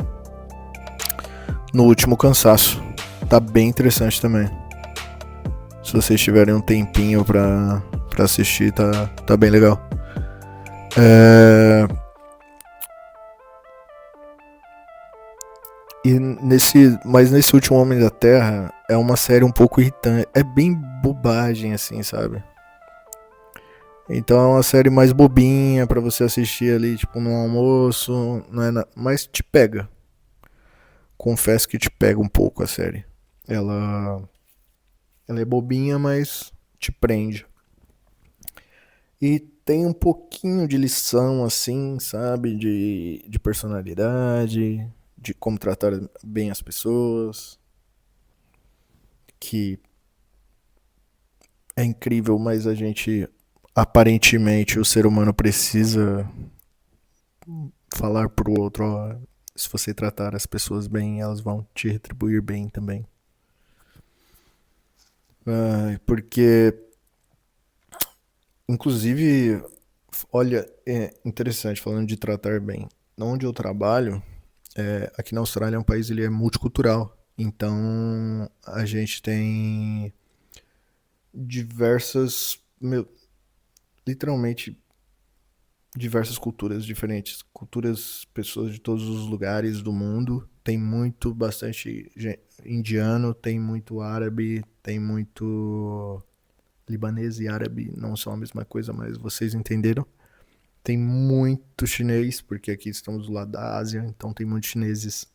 Último Cansaço. Tá bem interessante também. Se vocês tiverem um tempinho pra assistir, tá bem legal. Mas nesse Último Homem da Terra é uma série um pouco irritante. É bem bobagem, assim, sabe? Então é uma série mais bobinha pra você assistir ali, tipo, no almoço. Não é mas te pega. Confesso que te pega um pouco a série. Ela é bobinha, mas te prende. E tem um pouquinho de lição, assim, sabe? De personalidade, de como tratar bem as pessoas. Que é incrível, mas a gente, aparentemente, o ser humano precisa falar pro outro, ó, se você tratar as pessoas bem, elas vão te retribuir bem também. Porque, inclusive, olha, é interessante, falando de tratar bem. Onde eu trabalho, aqui na Austrália é um país, ele é multicultural. Então, a gente tem diversas, literalmente diversas culturas diferentes, culturas, pessoas de todos os lugares do mundo. Tem muito, bastante indiano, tem muito árabe, tem muito libanês e árabe, não são a mesma coisa, mas vocês entenderam. Tem muito chinês, porque aqui estamos do lado da Ásia, então tem muitos chineses.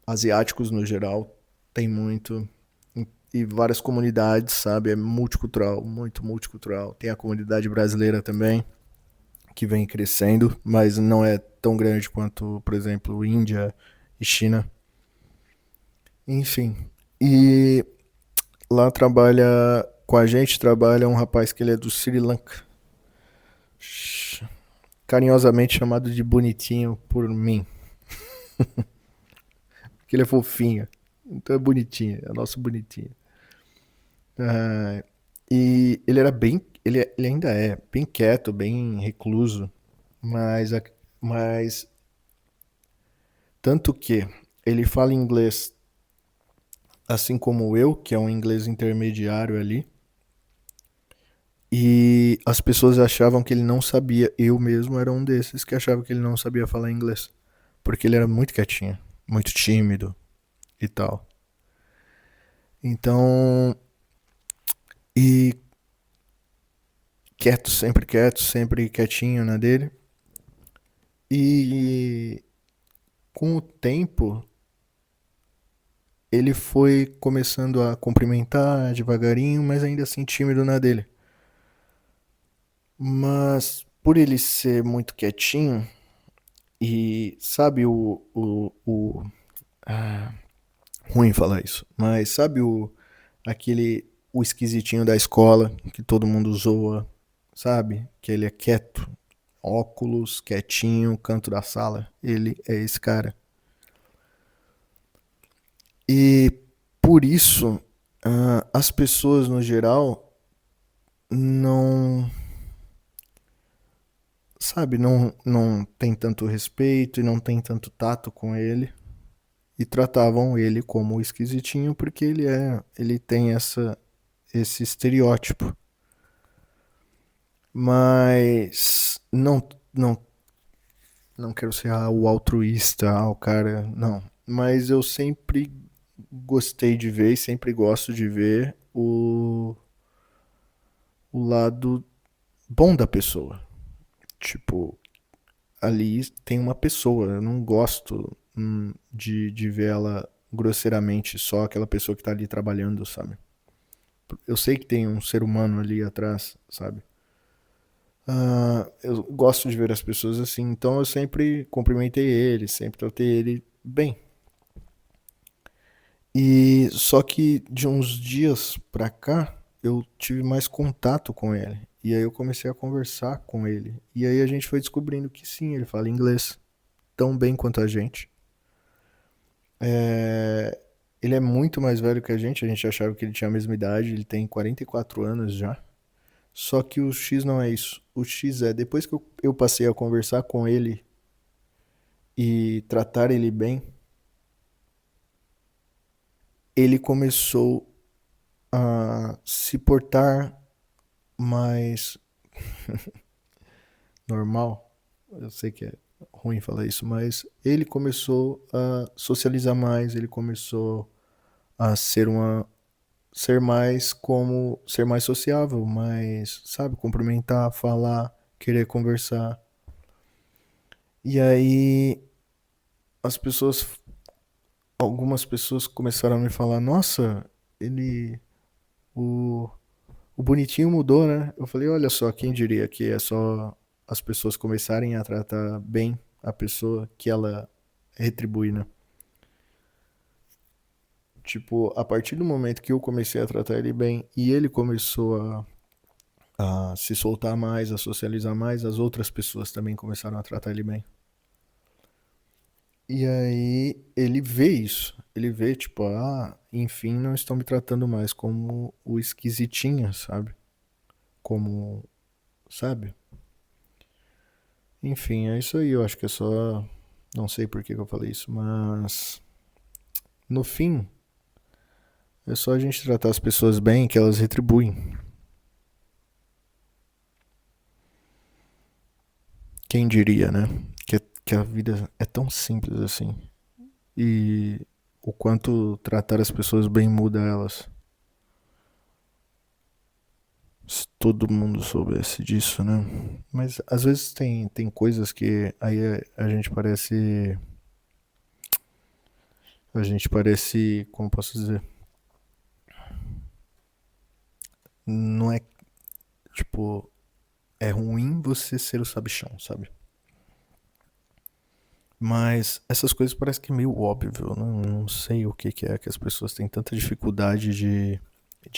Asiáticos no geral, tem muito. E várias comunidades, sabe? É multicultural, muito multicultural. Tem a comunidade brasileira também, que vem crescendo, mas não é tão grande quanto, por exemplo, Índia e China. Enfim. E lá trabalha com a gente, trabalha um rapaz que ele é do Sri Lanka, carinhosamente chamado de bonitinho por mim, porque ele é fofinho. Então é bonitinho, é nosso bonitinho. E ele era bem, ele ainda é bem quieto, bem recluso, mas, mas tanto que ele fala inglês assim como eu, que é um inglês intermediário ali, e as pessoas achavam que ele não sabia. Eu mesmo era um desses que achava que ele não sabia falar inglês, porque ele era muito quietinho, muito tímido e tal. Então, e quieto, sempre quietinho na dele. E com o tempo, ele foi começando a cumprimentar devagarinho, mas ainda assim tímido na dele. Mas por ele ser muito quietinho, e sabe ruim falar isso, mas sabe o esquisitinho da escola que todo mundo zoa, sabe? Que ele é quieto, óculos, quietinho, canto da sala. Ele é esse cara. E por isso, as pessoas no geral não, sabe, não tem tanto respeito e não tem tanto tato com ele. E tratavam ele como esquisitinho porque ele tem esse estereótipo. Mas não quero ser o altruísta, o cara, não. Mas eu sempre gostei de ver e sempre gosto de ver o lado bom da pessoa. Tipo, ali tem uma pessoa. Eu não gosto de ver ela grosseiramente, só aquela pessoa que tá ali trabalhando, sabe? Eu sei que tem um ser humano ali atrás, sabe? Eu gosto de ver as pessoas assim, então eu sempre cumprimentei ele, sempre tratei ele bem. E só que de uns dias pra cá, eu tive mais contato com ele. E aí eu comecei a conversar com ele. E aí a gente foi descobrindo que sim, ele fala inglês tão bem quanto a gente. É, ele é muito mais velho que a gente achava que ele tinha a mesma idade, ele tem 44 anos já. Só que o X não é isso. O X é, depois que eu passei a conversar com ele e tratar ele bem, ele começou a se portar mais normal. Eu sei que é ruim falar isso, mas ele começou a socializar mais, ele começou a ser mais sociável, mais, sabe, cumprimentar, falar, querer conversar. E aí as pessoas, algumas pessoas começaram a me falar: "Nossa, ele o o bonitinho mudou, né?" Eu falei: "Olha só, quem diria que é só as pessoas começarem a tratar bem a pessoa que ela retribui, né?" Tipo, a partir do momento que eu comecei a tratar ele bem e ele começou a se soltar mais, a socializar mais, as outras pessoas também começaram a tratar ele bem. E aí ele vê isso. Ele vê, tipo, enfim, não estão me tratando mais como o esquisitinho, sabe? Como, sabe? Enfim, é isso aí. Eu acho que é só. Não sei por que eu falei isso, mas. No fim, é só a gente tratar as pessoas bem que elas retribuem. Quem diria, né? Que a vida é tão simples assim. E o quanto tratar as pessoas bem muda elas. Se todo mundo soubesse disso, né? Mas às vezes tem coisas que aí a gente parece. A gente parece. Como posso dizer? Não é. Tipo. É ruim você ser o sabichão, sabe? Mas essas coisas parecem que é meio óbvio. Não sei o que é que as pessoas têm tanta dificuldade de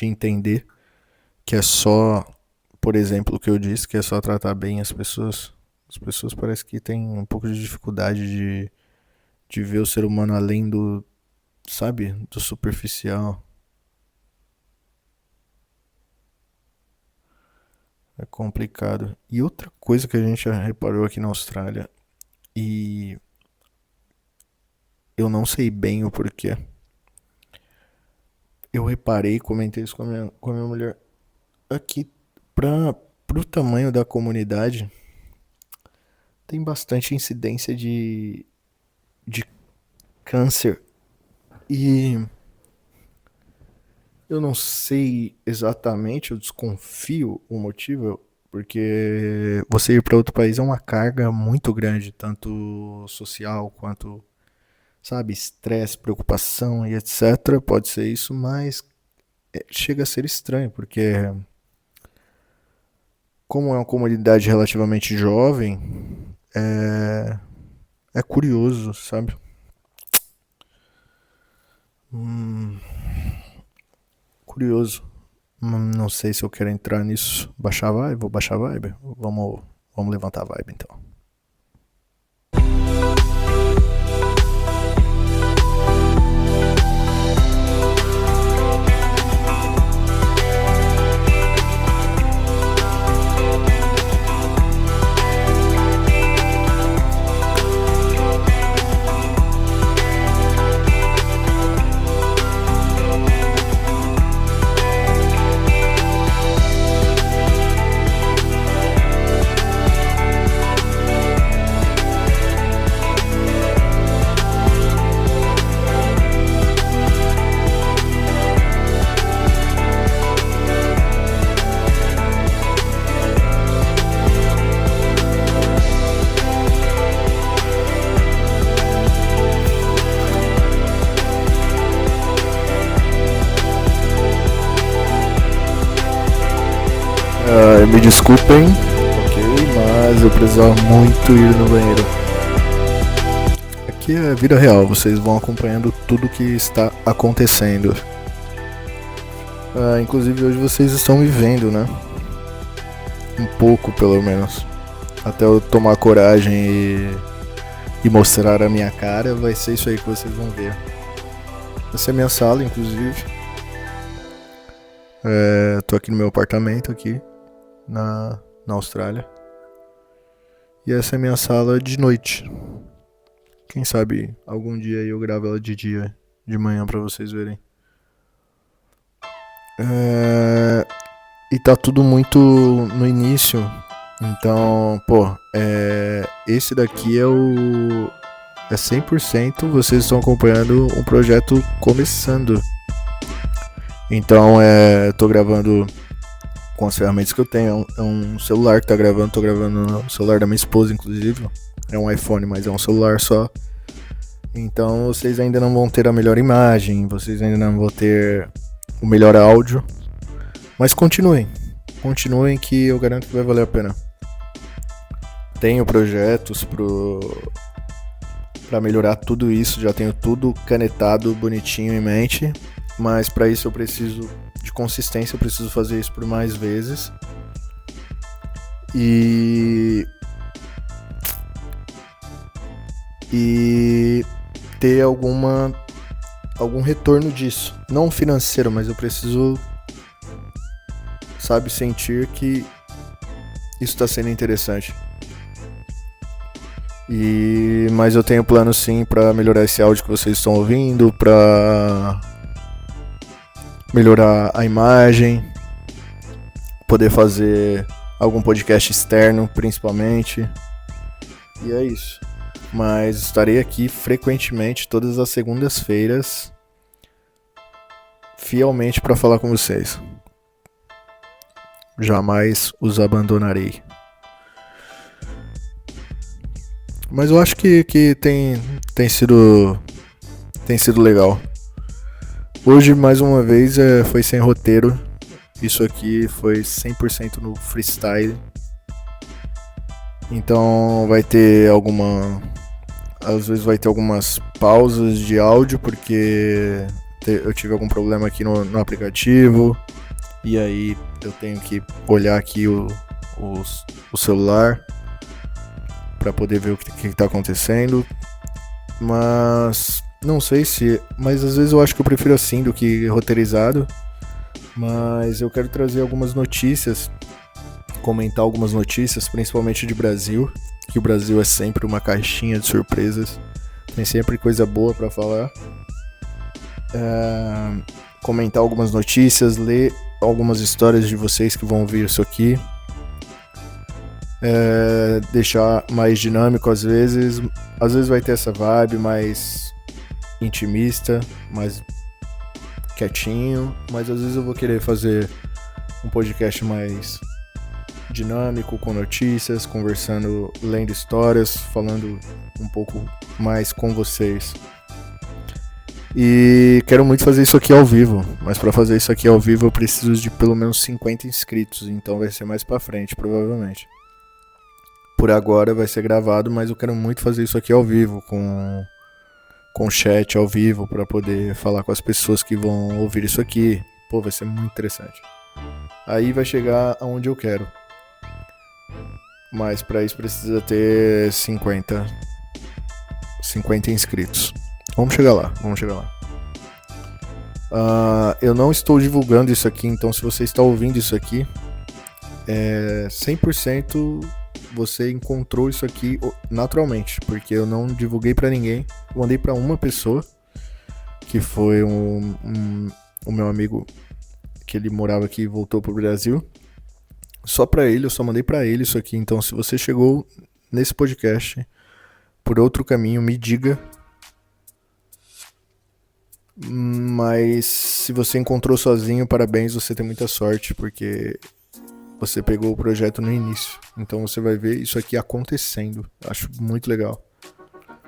entender que é só, por exemplo, o que eu disse, que é só tratar bem as pessoas. As pessoas parecem que têm um pouco de dificuldade de ver o ser humano além do, sabe, do superficial. É complicado. E outra coisa que a gente já reparou aqui na Austrália, e eu não sei bem o porquê. Eu reparei, comentei isso com a minha mulher. Aqui, pro tamanho da comunidade, tem bastante incidência de câncer. E eu não sei exatamente, eu desconfio o motivo, porque você ir para outro país é uma carga muito grande, tanto social quanto, sabe, estresse, preocupação e etc. Pode ser isso, mas chega a ser estranho, porque como é uma comunidade relativamente jovem, é curioso, sabe? Curioso. Não sei se eu quero entrar nisso. Baixar a vibe? Vou baixar a vibe? Vamos levantar a vibe então. Me desculpem, ok, mas eu precisava muito ir no banheiro. Aqui é vida real, vocês vão acompanhando tudo que está acontecendo. Inclusive hoje vocês estão me vendo, né? Um pouco pelo menos. Até eu tomar coragem e mostrar a minha cara, vai ser isso aí que vocês vão ver. Essa é a minha sala, inclusive. Tô aqui no meu apartamento aqui. Na Austrália. E essa é a minha sala de noite. Quem sabe algum dia eu gravo ela de dia, de manhã pra vocês verem. E tá tudo muito no início. Então, esse daqui é 100%, vocês estão acompanhando um projeto começando. Então, tô gravando com as ferramentas que eu tenho. É um celular que tá gravando, tô gravando no celular da minha esposa, inclusive. É um iPhone, mas é um celular só. Então vocês ainda não vão ter a melhor imagem, vocês ainda não vão ter o melhor áudio. Mas continuem que eu garanto que vai valer a pena. Tenho projetos para melhorar tudo isso, já tenho tudo canetado, bonitinho em mente, mas para isso eu preciso de consistência, eu preciso fazer isso por mais vezes e ter algum retorno disso, não financeiro, mas eu preciso, sabe, sentir que isso está sendo interessante. Mas eu tenho plano sim para melhorar esse áudio que vocês estão ouvindo, para melhorar a imagem, poder fazer algum podcast externo, principalmente. E é isso. Mas estarei aqui frequentemente, todas as segundas-feiras, fielmente para falar com vocês. Jamais os abandonarei. Mas eu acho que tem sido legal. Hoje, mais uma vez, foi sem roteiro. Isso aqui foi 100% no freestyle. Então vai ter às vezes vai ter algumas pausas de áudio, porque eu tive algum problema aqui no aplicativo. E aí eu tenho que olhar aqui o celular para poder ver o que está acontecendo. Mas não sei mas às vezes eu acho que eu prefiro assim do que roteirizado. Mas eu quero trazer algumas notícias, comentar algumas notícias, principalmente de Brasil, que o Brasil é sempre uma caixinha de surpresas, tem sempre coisa boa para falar. Comentar algumas notícias, ler algumas histórias de vocês que vão ouvir isso aqui. Deixar mais dinâmico às vezes vai ter essa vibe mais intimista, mais quietinho, mas às vezes eu vou querer fazer um podcast mais dinâmico, com notícias, conversando, lendo histórias, falando um pouco mais com vocês. E quero muito fazer isso aqui ao vivo, mas para fazer isso aqui ao vivo eu preciso de pelo menos 50 inscritos, então vai ser mais para frente, provavelmente. Por agora vai ser gravado, mas eu quero muito fazer isso aqui ao vivo, com chat ao vivo, para poder falar com as pessoas que vão ouvir isso aqui. Pô, vai ser muito interessante. Aí vai chegar aonde eu quero. Mas para isso precisa ter 50 inscritos. Vamos chegar lá. Eu não estou divulgando isso aqui, então se você está ouvindo isso aqui, 100% você encontrou isso aqui naturalmente, porque eu não divulguei pra ninguém. Eu mandei pra uma pessoa, que foi o meu amigo, que ele morava aqui e voltou pro Brasil. Só pra ele, eu só mandei pra ele isso aqui. Então se você chegou nesse podcast por outro caminho, me diga. Mas se você encontrou sozinho, parabéns, você tem muita sorte, porque você pegou o projeto no início. Então você vai ver isso aqui acontecendo. Acho muito legal.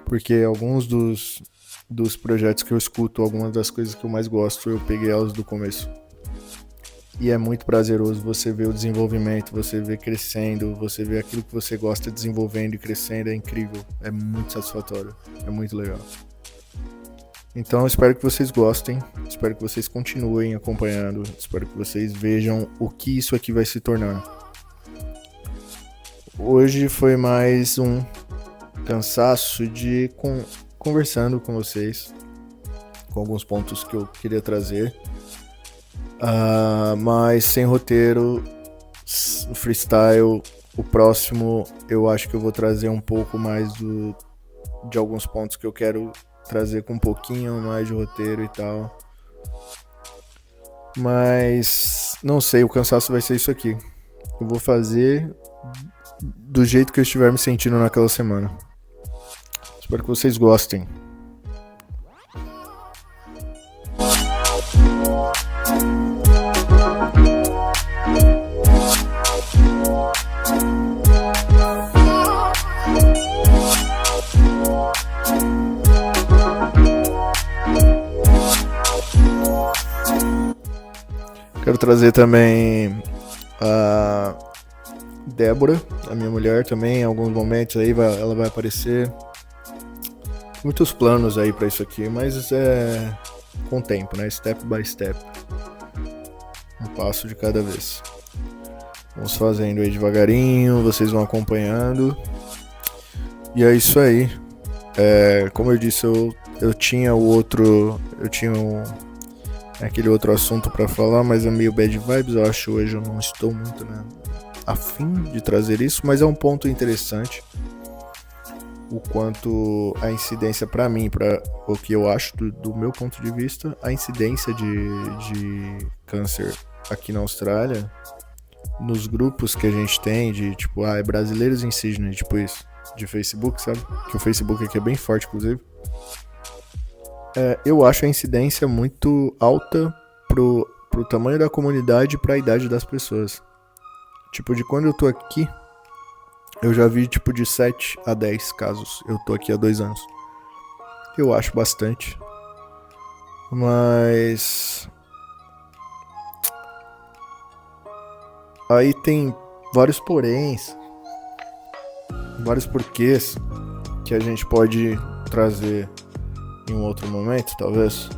Porque alguns dos projetos que eu escuto, algumas das coisas que eu mais gosto, eu peguei elas do começo. E é muito prazeroso você ver o desenvolvimento, você ver crescendo, você ver aquilo que você gosta desenvolvendo e crescendo. É incrível. É muito satisfatório. É muito legal. Então eu espero que vocês gostem, espero que vocês continuem acompanhando, espero que vocês vejam o que isso aqui vai se tornar. Hoje foi mais um cansaço de conversando com vocês, com alguns pontos que eu queria trazer, mas sem roteiro, freestyle. O próximo eu acho que eu vou trazer um pouco mais de alguns pontos que eu quero trazer com um pouquinho mais de roteiro e tal. Mas não sei, o cansaço vai ser isso aqui. Eu vou fazer do jeito que eu estiver me sentindo naquela semana. Espero que vocês gostem. Quero trazer também a Débora, a minha mulher também, em alguns momentos aí ela vai aparecer. muitos planos aí pra isso aqui, mas é com o tempo, né? Step by step. Um passo de cada vez. Vamos fazendo aí devagarinho, vocês vão acompanhando. E é isso aí. Como eu disse, eu tinha o outro. Eu tinha aquele outro assunto pra falar, mas é meio bad vibes. Eu acho hoje eu não estou muito, né, afim de trazer isso, mas é um ponto interessante. O quanto a incidência pra mim, para o que eu acho do meu ponto de vista, a incidência de câncer aqui na Austrália, nos grupos que a gente tem de tipo, brasileiros em Sydney, tipo isso, de Facebook, sabe? Que o Facebook aqui é bem forte, inclusive. Eu acho a incidência muito alta pro tamanho da comunidade e pra idade das pessoas. Tipo, de quando eu tô aqui, eu já vi tipo de 7 a 10 casos. Eu tô aqui há 2 anos. Eu acho bastante. Mas aí tem vários poréns, vários porquês que a gente pode trazer em um outro momento, talvez.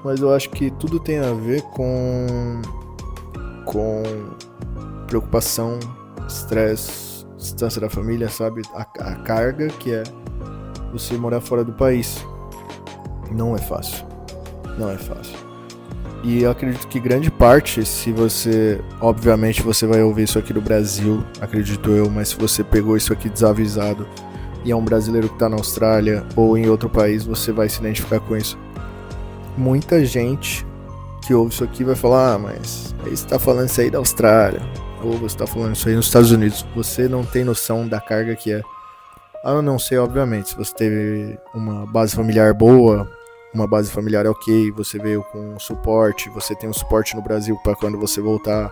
Mas eu acho que tudo tem a ver com preocupação, estresse, distância da família, sabe? A carga que é você morar fora do país. Não é fácil. Não é fácil. E eu acredito que grande parte, se você... Obviamente você vai ouvir isso aqui do Brasil, acredito eu, mas se você pegou isso aqui desavisado e é um brasileiro que tá na Austrália ou em outro país, você vai se identificar com isso. Muita gente que ouve isso aqui vai falar, mas aí você tá falando isso aí da Austrália, ou você tá falando isso aí nos Estados Unidos. Você não tem noção da carga que é. A não ser, obviamente, se você teve uma base familiar boa, uma base familiar ok, você veio com suporte, você tem um suporte no Brasil para quando você voltar,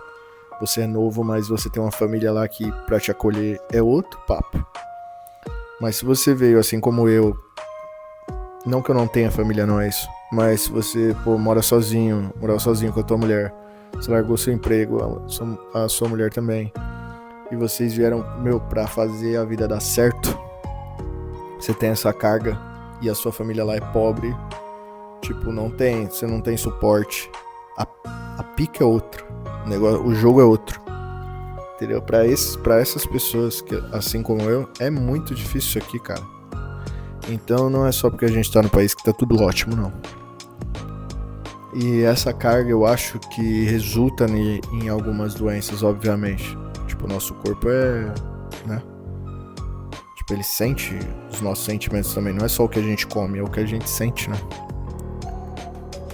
você é novo, mas você tem uma família lá que para te acolher é outro papo. Mas se você veio assim como eu, não que eu não tenha família, não é isso, mas se você mora sozinho com a tua mulher, você largou seu emprego, a sua mulher também, e vocês vieram, pra fazer a vida dar certo, você tem essa carga e a sua família lá é pobre, tipo, você não tem suporte, a pica é outra, o jogo é outro, entendeu? Pra essas pessoas, que, assim como eu, é muito difícil isso aqui, cara. Então não é só porque a gente tá no país que tá tudo ótimo, não. E essa carga eu acho que resulta em algumas doenças, obviamente. Tipo, o nosso corpo né? Tipo, ele sente os nossos sentimentos também. Não é só o que a gente come, é o que a gente sente, né?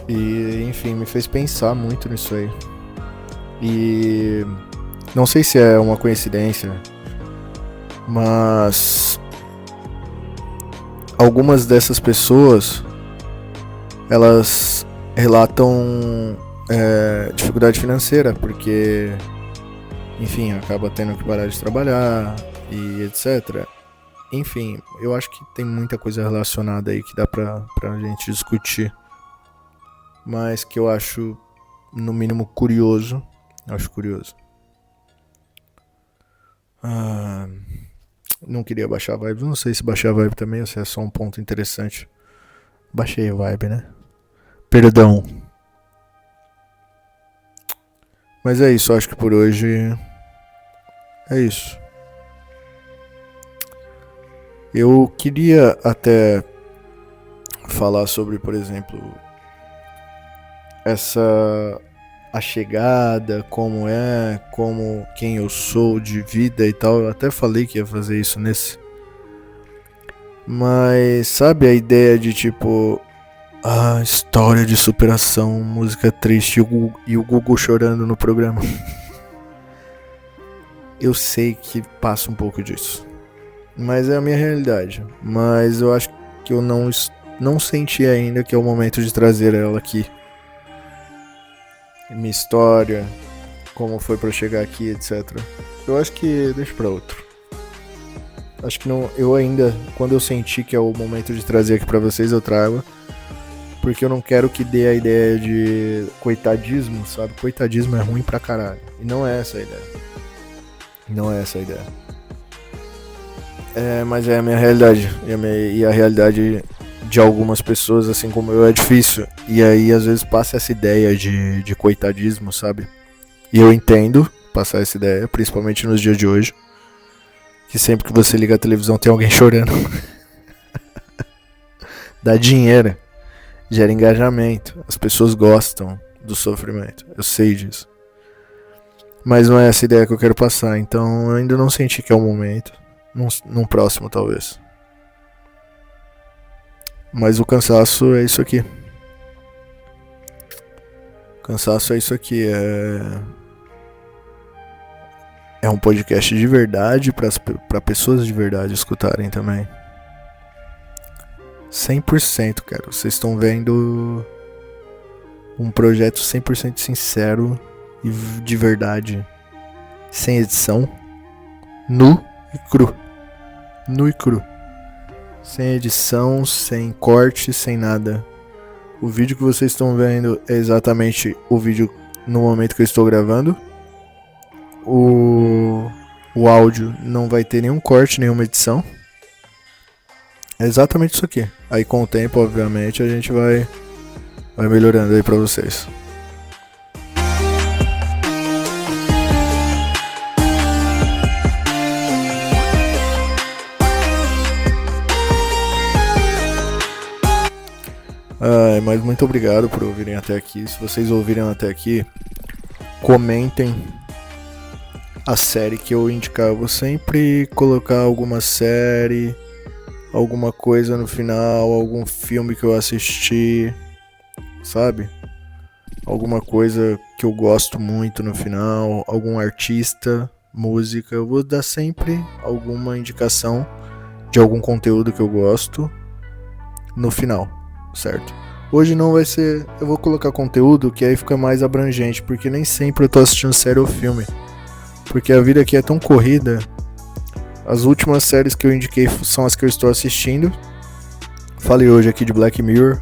E, enfim, me fez pensar muito nisso aí. E não sei se é uma coincidência, mas algumas dessas pessoas, elas relatam dificuldade financeira, porque, enfim, acaba tendo que parar de trabalhar e etc. Enfim, eu acho que tem muita coisa relacionada aí que dá pra gente discutir, mas que eu acho, no mínimo, curioso. Acho curioso. Não queria baixar a vibe, não sei se baixar a vibe também ou se é só um ponto interessante. Baixei a vibe, né? Perdão. Mas é isso, acho que por hoje é isso. Eu queria até falar sobre, por exemplo, a chegada, como quem eu sou de vida e tal. Eu até falei que ia fazer isso nesse. Mas sabe a ideia de tipo, história de superação, música triste e o Google chorando no programa. Eu sei que passa um pouco disso, mas é a minha realidade. Mas eu acho que eu não senti ainda que é o momento de trazer ela aqui. Minha história, como foi pra eu chegar aqui, etc. Eu acho que deixa pra outro. Acho que não. Eu ainda, quando eu senti que é o momento de trazer aqui pra vocês, eu trago. Porque eu não quero que dê a ideia de coitadismo, sabe? Coitadismo é ruim pra caralho. E não é essa a ideia. Não é essa a ideia. Mas é a minha realidade. E a realidade de algumas pessoas, assim como eu, é difícil. E aí, às vezes, passa essa ideia de coitadismo, sabe? E eu entendo passar essa ideia, principalmente nos dias de hoje. Que sempre que você liga a televisão tem alguém chorando. Dá dinheiro. Gera engajamento. As pessoas gostam do sofrimento. Eu sei disso. Mas não é essa ideia que eu quero passar. Então, eu ainda não senti que é o momento. Num próximo, talvez. Mas o cansaço é isso aqui. O cansaço é isso aqui. É um podcast de verdade para pessoas de verdade escutarem também. 100%, cara. Vocês estão vendo um projeto 100% sincero e de verdade. Sem edição. Nu e cru. Nu e cru. Sem edição, sem corte, sem nada. O vídeo que vocês estão vendo é exatamente o vídeo no momento que eu estou gravando. O áudio não vai ter nenhum corte, nenhuma edição. É exatamente isso aqui. Aí com o tempo, obviamente, a gente vai melhorando aí pra vocês. Mas muito obrigado por ouvirem até aqui. Se vocês ouviram até aqui, comentem a série que eu indicar. Eu vou sempre colocar alguma série, alguma coisa no final, algum filme que eu assisti, sabe? Alguma coisa que eu gosto muito no final, algum artista, música. Eu vou dar sempre alguma indicação de algum conteúdo que eu gosto no final, certo? Hoje não vai ser... Eu vou colocar conteúdo que aí fica mais abrangente, porque nem sempre eu tô assistindo série ou filme. Porque a vida aqui é tão corrida. As últimas séries que eu indiquei são as que eu estou assistindo. Falei hoje aqui de Black Mirror.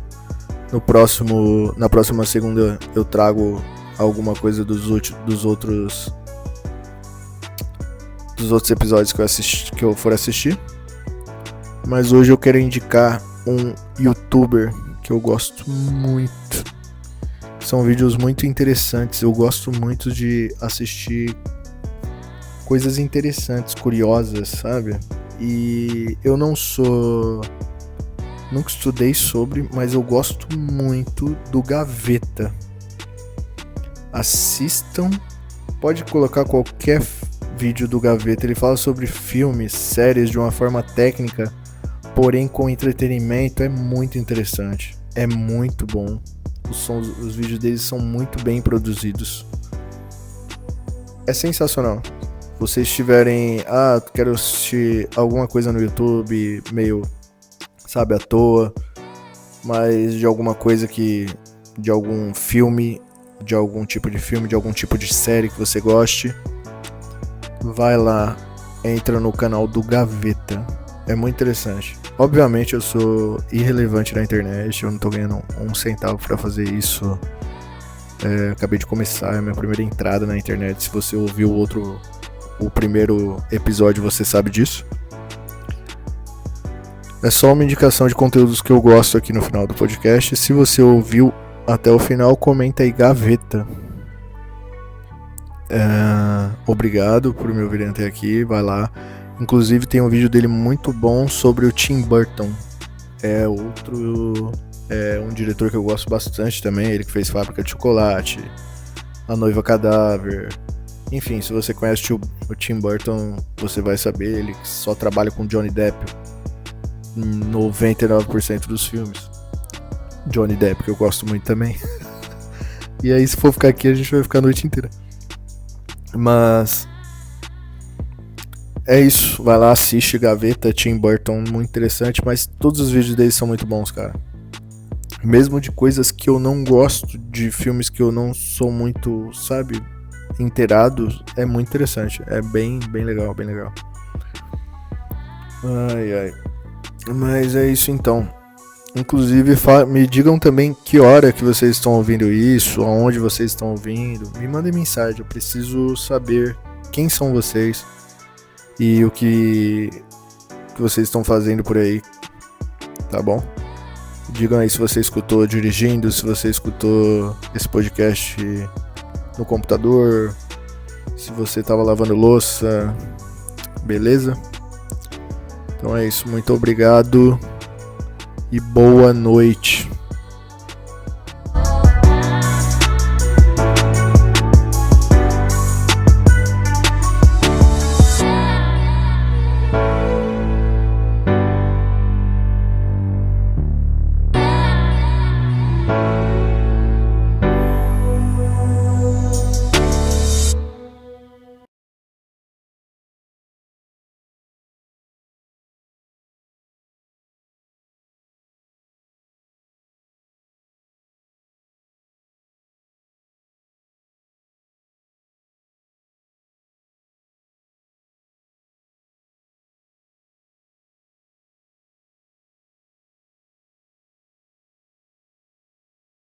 Na próxima segunda eu trago alguma coisa dos outros episódios que eu for assistir. Mas hoje eu quero indicar um youtuber que eu gosto muito. São vídeos muito interessantes. Eu gosto muito de assistir coisas interessantes, curiosas, sabe? E eu nunca estudei sobre, mas eu gosto muito do Gaveta. Assistam, pode colocar qualquer vídeo do Gaveta, ele fala sobre filmes, séries de uma forma técnica, porém com entretenimento. É muito interessante, é muito bom. Os vídeos deles são muito bem produzidos. É sensacional. Vocês tiverem, quero assistir alguma coisa no YouTube, meio, sabe, à toa, mas de alguma coisa de algum filme, de algum tipo de filme, de algum tipo de série que você goste, vai lá, entra no canal do Gaveta, é muito interessante. Obviamente eu sou irrelevante na internet, eu não tô ganhando um centavo pra fazer isso, acabei de começar, é a minha primeira entrada na internet. Se você ouviu o primeiro episódio, você sabe disso. É só uma indicação de conteúdos que eu gosto aqui no final do podcast. Se você ouviu até o final, comenta aí Gaveta. Obrigado por me ouvirem até aqui, vai lá. Inclusive tem um vídeo dele muito bom sobre o Tim Burton. É um diretor que eu gosto bastante também, ele que fez Fábrica de Chocolate, A Noiva Cadáver. Enfim, se você conhece o Tim Burton, você vai saber, ele só trabalha com Johnny Depp em 99% dos filmes. Johnny Depp, que eu gosto muito também. E aí, se for ficar aqui, a gente vai ficar a noite inteira. Mas é isso, vai lá, assiste Gaveta, Tim Burton, muito interessante, mas todos os vídeos dele são muito bons, cara. Mesmo de coisas que eu não gosto, de filmes que eu não sou muito, sabe, inteirado, é muito interessante, é bem legal, bem legal. Mas é isso então. Inclusive, me digam também que hora que vocês estão ouvindo isso, aonde vocês estão ouvindo. Me mandem mensagem, eu preciso saber quem são vocês e o que que vocês estão fazendo por aí, tá bom? Digam aí se você escutou dirigindo, se você escutou esse podcast no computador, se você estava lavando louça, beleza? Então é isso, muito obrigado e boa noite.